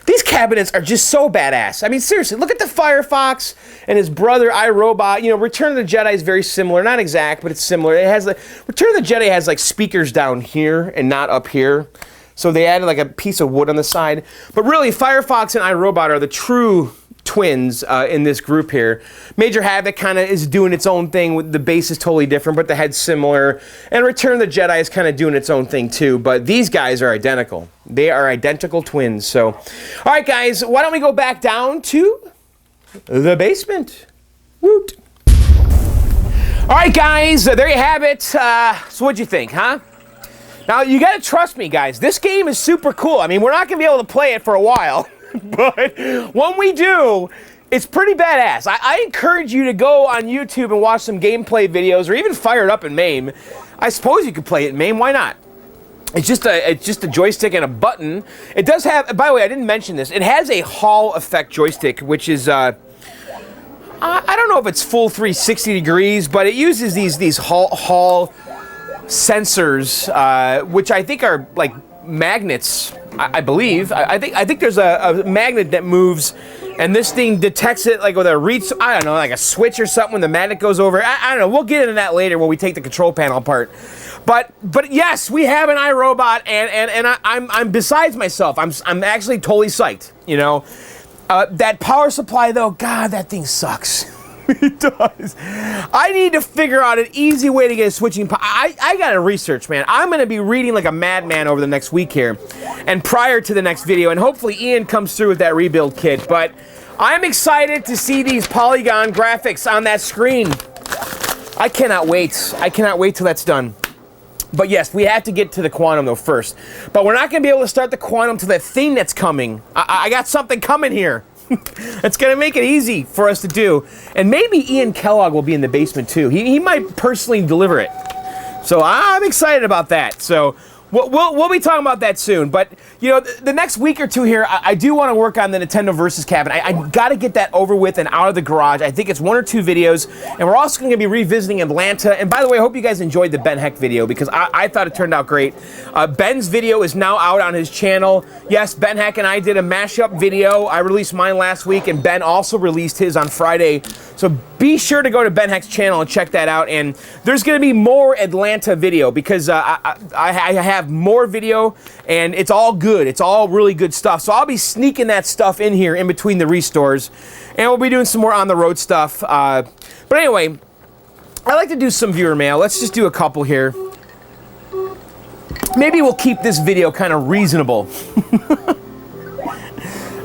These cabinets are just so badass. I mean, seriously, look at the Firefox and his brother iRobot. You know, Return of the Jedi is very similar. Not exact, but it's similar. It has Return of the Jedi has like speakers down here and not up here. So they added like a piece of wood on the side. But really, Firefox and iRobot are the true twins in this group here. Major Havoc kind of is doing its own thing. With the base is totally different, but the head's similar. And Return of the Jedi is kind of doing its own thing too. But these guys are identical. They are identical twins. So, all right, guys, why don't we go back down to the basement? Woot. All right, guys, there you have it. So what'd you think, huh? Now, you got to trust me, guys. This game is super cool. I mean, we're not going to be able to play it for a while. But when we do, it's pretty badass. I encourage you to go on YouTube and watch some gameplay videos, or even fire it up in MAME. I suppose you could play it in MAME. Why not? It's just a joystick and a button. It does have. By the way, I didn't mention this. It has a Hall effect joystick, which is I don't know if it's full 360 degrees, but it uses these Hall sensors, which I think are like magnets. I believe. I think there's a magnet that moves, and this thing detects it like with a I don't know, like a switch or something when the magnet goes over. I don't know. We'll get into that later when we take the control panel apart. But yes, we have an iRobot, and I'm besides myself. I'm actually totally psyched. You know, that power supply though, God, that thing sucks. It does. I need to figure out an easy way to get a switching power. I gotta research, man. I'm gonna be reading like a madman over the next week here, and prior to the next video, and hopefully Ian comes through with that rebuild kit. But I'm excited to see these Polygon graphics on that screen. I cannot wait. I cannot wait till that's done. But yes, we have to get to the quantum though first. But we're not gonna be able to start the quantum to that thing that's coming. I got something coming here. It's going to make it easy for us to do. And maybe Ian Kellogg will be in the basement too. He might personally deliver it. So I'm excited about that. So we'll be talking about that soon. But, you know, the next week or two here, I do want to work on the Nintendo Versus cabinet. I got to get that over with and out of the garage. I think it's 1 or 2 videos. And we're also going to be revisiting Atlanta. And by the way, I hope you guys enjoyed the Ben Heck video because I thought it turned out great. Ben's video is now out on his channel. Yes, Ben Heck and I did a mashup video. I released mine last week, and Ben also released his on Friday. So be sure to go to Ben Heck's channel and check that out. And there's going to be more Atlanta video because I have more video, and it's all good. It's all really good stuff. So I'll be sneaking that stuff in here in between the restores, and we'll be doing some more on the road stuff. But anyway, I like to do some viewer mail. Let's just do a couple here. Maybe we'll keep this video kind of reasonable.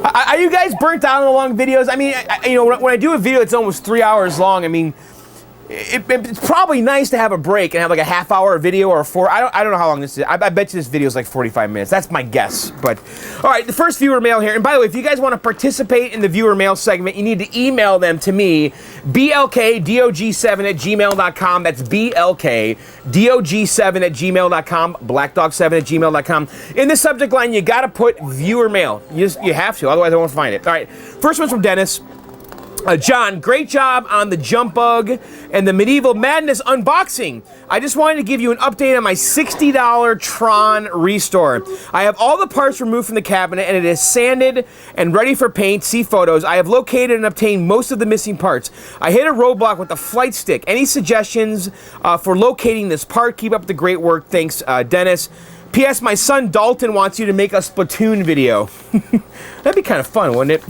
Are you guys burnt out on the long videos? I mean, you know, when I do a video, it's almost 3 hours long. I mean, it's probably nice to have a break and have like a half-hour video or a 4. I don't know how long this is. I bet you this video is like 45 minutes. That's my guess. But all right, the first viewer mail here. And by the way, if you guys want to participate in the viewer mail segment, you need to email them to me, blkdog7@gmail.com. That's blkdog7@gmail.com, blackdog7@gmail.com. In the subject line, you got to put viewer mail. You have to, otherwise I won't find it. All right, first one's from Dennis. John, great job on the Jump Bug and the Medieval Madness unboxing. I just wanted to give you an update on my $60 Tron restore. I have all the parts removed from the cabinet, and it is sanded and ready for paint. See photos. I have located and obtained most of the missing parts. I hit a roadblock with the flight stick. Any suggestions for locating this part? Keep up the great work. Thanks, Dennis. P.S. My son Dalton wants you to make a Splatoon video. That'd be kind of fun, wouldn't it?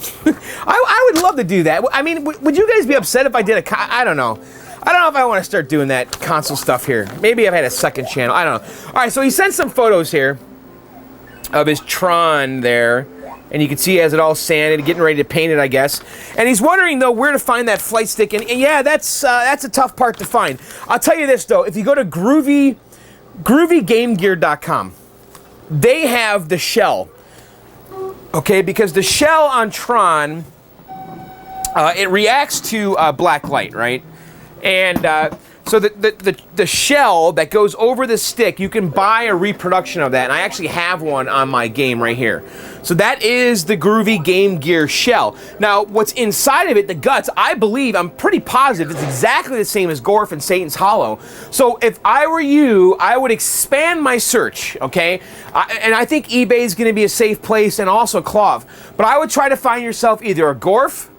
I would love to do that. I mean, would you guys be upset if I did I don't know. I don't know if I want to start doing that console stuff here. Maybe if I had a second channel. I don't know. All right, so he sent some photos here of his Tron there. And you can see he has it all sanded, getting ready to paint it, I guess. And he's wondering, though, where to find that flight stick. And yeah, that's a tough part to find. I'll tell you this, though. If you go to GroovyGameGear.com, they have the shell, okay? Because the shell on Tron, it reacts to black light, right? And So the shell that goes over the stick, you can buy a reproduction of that, and I actually have one on my game right here. So that is the Groovy Game Gear shell. Now, what's inside of it, the guts, I believe, I'm pretty positive, it's exactly the same as Gorf and Satan's Hollow. So if I were you, I would expand my search, okay? And I think eBay is going to be a safe place, and also Clove. But I would try to find yourself either a Gorf,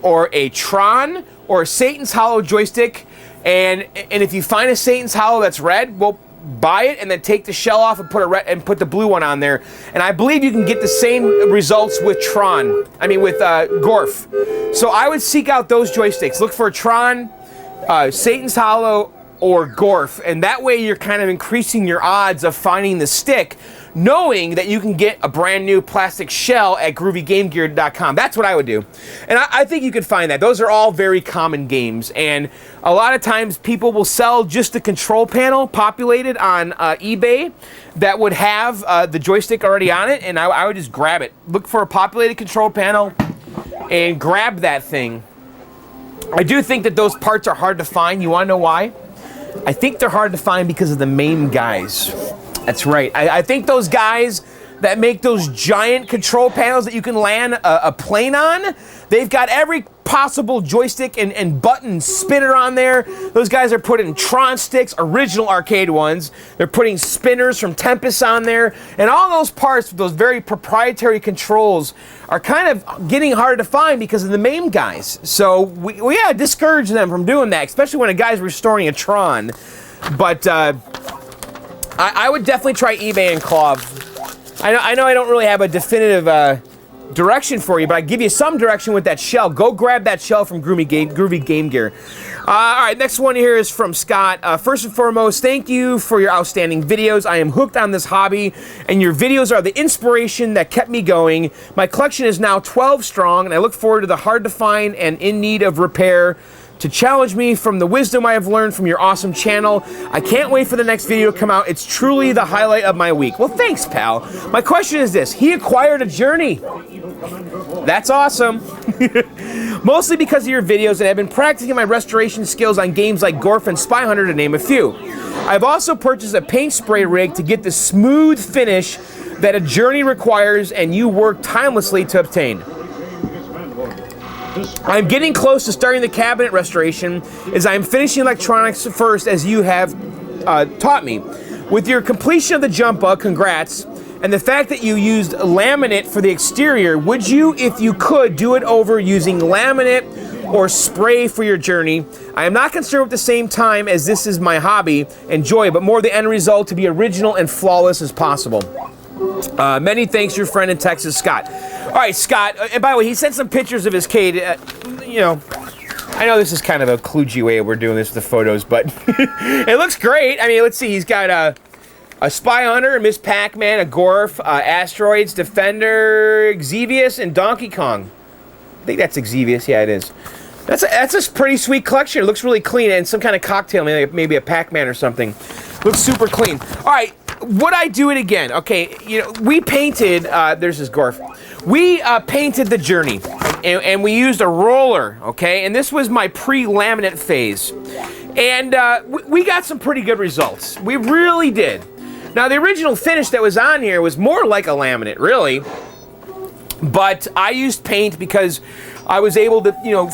or a Tron, or a Satan's Hollow joystick. And if you find a Satan's Hollow that's red, well, buy it and then take the shell off and put the blue one on there. And I believe you can get the same results with with Gorf. So I would seek out those joysticks. Look for a Tron, Satan's Hollow, or Gorf, and that way you're kind of increasing your odds of finding the stick, knowing that you can get a brand new plastic shell at groovygamegear.com. That's what I would do. And I think you could find that. Those are all very common games, and a lot of times people will sell just the control panel populated on eBay that would have the joystick already on it, and I would just grab it. Look for a populated control panel and grab that thing. I do think that those parts are hard to find. You want to know why? I think they're hard to find because of the MAME guys. That's right. I think those guys that make those giant control panels that you can land a plane on, they've got every possible joystick and button spinner on there. Those guys are putting Tron sticks, original arcade ones. They're putting spinners from Tempest on there. And all those parts, those very proprietary controls, are kind of getting hard to find because of the MAME guys. So we gotta discourage them from doing that, especially when a guy's restoring a Tron. But I would definitely try eBay and Clove. I know I don't really have a definitive direction for you, but I give you some direction with that shell. Go grab that shell from Groovy Game Gear. All right, next one here is from Scott. First and foremost, thank you for your outstanding videos. I am hooked on this hobby, and your videos are the inspiration that kept me going. My collection is now 12 strong, and I look forward to the hard to find and in need of repair to challenge me from the wisdom I have learned from your awesome channel. I can't wait for the next video to come out. It's truly the highlight of my week. Well, thanks, pal. My question is this. He acquired a Journey. That's awesome. Mostly because of your videos, and I've been practicing my restoration skills on games like Gorf and Spy Hunter, to name a few. I've also purchased a paint spray rig to get the smooth finish that a Journey requires and you work tirelessly to obtain. I'm getting close to starting the cabinet restoration as I'm finishing electronics first, as you have taught me. With your completion of the jump bug, congrats, and the fact that you used laminate for the exterior, would you, if you could, do it over using laminate or spray for your Journey? I am not concerned with the same time, as this is my hobby and joy, but more the end result to be original and flawless as possible. Many thanks, your friend in Texas, Scott. All right, Scott, and by the way, he sent some pictures of his Cade. You know, I know this is kind of a kludgy way we're doing this with the photos, but it looks great. I mean, let's see, he's got a Spy Hunter, a Miss Pac-Man, a Gorf, Asteroids, Defender, Xevious, and Donkey Kong. I think that's Xevious, yeah, it is. That's a pretty sweet collection. It looks really clean, and some kind of cocktail, maybe a Pac-Man or something. Looks super clean. All right. Would I do it again? Okay, you know, we painted, there's this Gorf. We painted the Journey, and we used a roller, okay? And this was my pre-laminate phase. And we got some pretty good results. We really did. Now, the original finish that was on here was more like a laminate, really. But I used paint because I was able to, you know,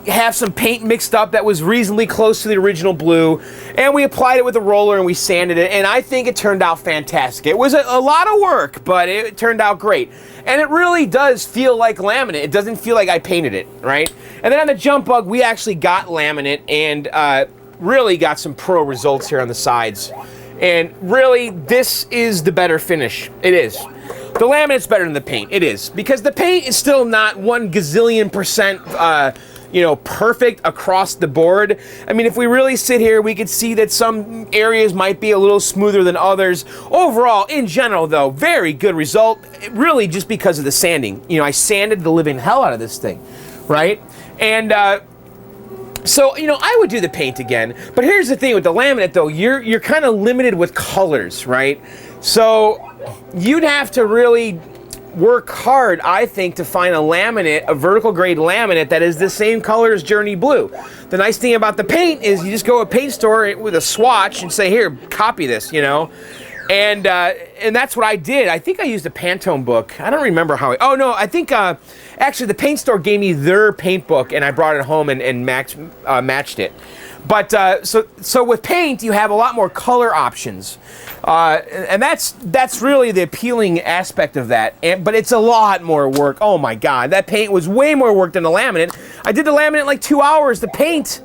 have some paint mixed up that was reasonably close to the original blue, and we applied it with a roller and we sanded it, and I think it turned out fantastic. It was a lot of work, but it turned out great. And it really does feel like laminate. It doesn't feel like I painted it, right? And then on the jump bug, we actually got laminate and really got some pro results here on the sides. And really, this is the better finish. It is. The laminate's better than the paint. It is. Because the paint is still not 1 gazillion percent you know, perfect across the board. I mean, if we really sit here, we could see that some areas might be a little smoother than others. Overall, in general, though, very good result, really just because of the sanding. You know, I sanded the living hell out of this thing, right? And so, you know, I would do the paint again. But here's the thing with the laminate, though. You're kind of limited with colors, right? So you'd have to really work hard, I think, to find a laminate, a vertical grade laminate that is the same color as Journey Blue. The nice thing about the paint is you just go to a paint store with a swatch and say, here, copy this, you know. And that's what I did. I think I used a Pantone book. I don't remember how. Oh no, I think actually the paint store gave me their paint book, and I brought it home and matched it. But so with paint, you have a lot more color options, and that's really the appealing aspect of that. But it's a lot more work. Oh my God, that paint was way more work than the laminate. I did the laminate in like 2 hours. The paint.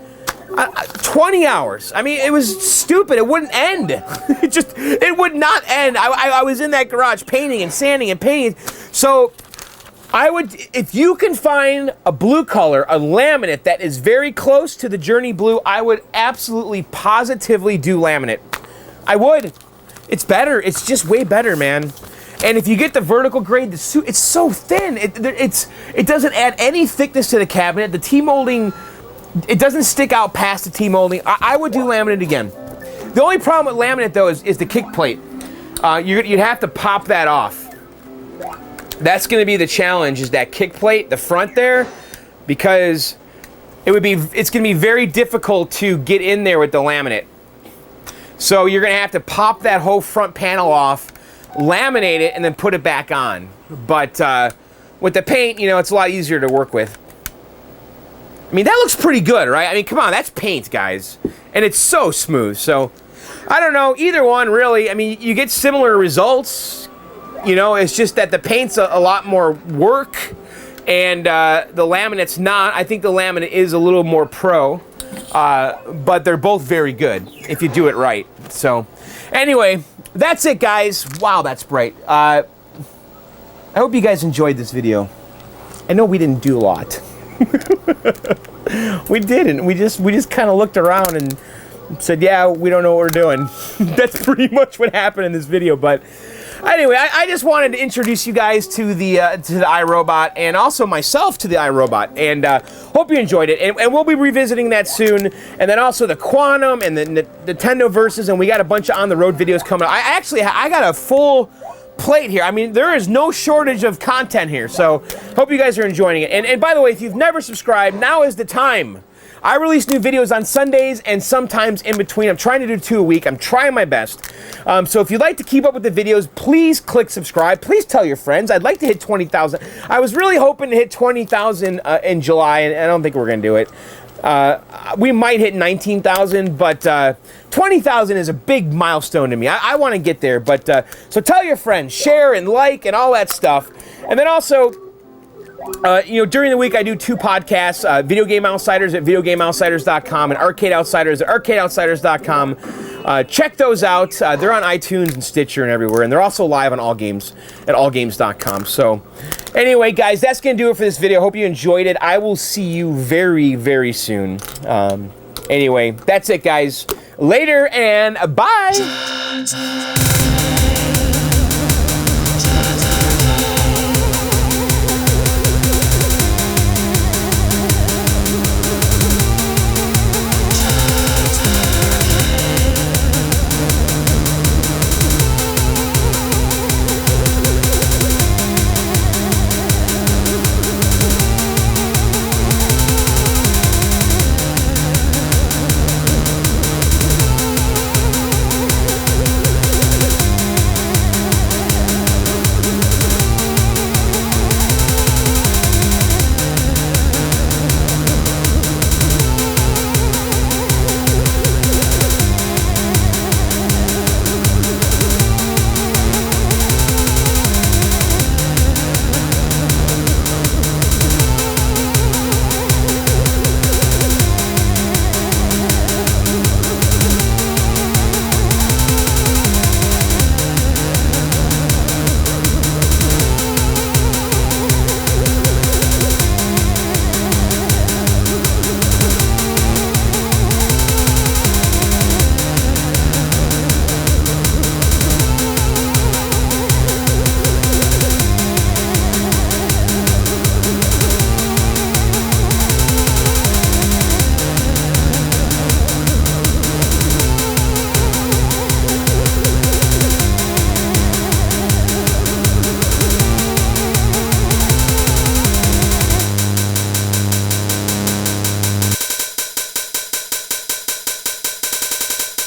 20 hours. I mean, it was stupid. It wouldn't end. It would not end. I was in that garage painting and sanding and painting. So I would, if you can find a blue color, a laminate that is very close to the Journey Blue, I would absolutely positively do laminate. I would. It's better. It's just way better, man. And if you get the vertical grade, it's so thin. It doesn't add any thickness to the cabinet. The T-molding, it doesn't stick out past the T-molding. I would do laminate again. The only problem with laminate, though, is the kick plate. You'd have to pop that off. That's going to be the challenge, is that kick plate, the front there, because it's going to be very difficult to get in there with the laminate. So you're going to have to pop that whole front panel off, laminate it, and then put it back on. But with the paint, you know, it's a lot easier to work with. I mean, that looks pretty good, right? I mean, come on, that's paint, guys. And it's so smooth. So, I don't know, either one, really. I mean, you get similar results. You know, it's just that the paint's a lot more work, and the laminate's not. I think the laminate is a little more pro, but they're both very good if you do it right. So, anyway, that's it, guys. Wow, that's bright. I hope you guys enjoyed this video. I know we didn't do a lot. We didn't. We just kind of looked around and said, yeah, we don't know what we're doing. That's pretty much what happened in this video. But anyway, I just wanted to introduce you guys to the iRobot, and also myself to the iRobot, and hope you enjoyed it. And we'll be revisiting that soon. And then also the Quantum and the Nintendo Versus, and we got a bunch of on-the-road videos coming up. I got a full plate here. I mean, there is no shortage of content here, so hope you guys are enjoying it. And by the way, if you've never subscribed, now is the time. I release new videos on Sundays and sometimes in between. I'm trying to do 2 a week. I'm trying my best. So if you'd like to keep up with the videos, please click subscribe. Please tell your friends. I'd like to hit 20,000. I was really hoping to hit 20,000 in July, and I don't think we're going to do it. We might hit 19,000, but 20,000 is a big milestone to me. I want to get there, but so tell your friends, share and like and all that stuff. And then also, you know, during the week I do 2 podcasts, Video Game Outsiders at videogameoutsiders.com and Arcade Outsiders at arcadeoutsiders.com. Check those out. They're on iTunes and Stitcher and everywhere, and they're also live on All Games at allgames.com. So anyway, guys, that's going to do it for this video. Hope you enjoyed it. I will see you very, very soon. Anyway, that's it, guys. Later, and bye!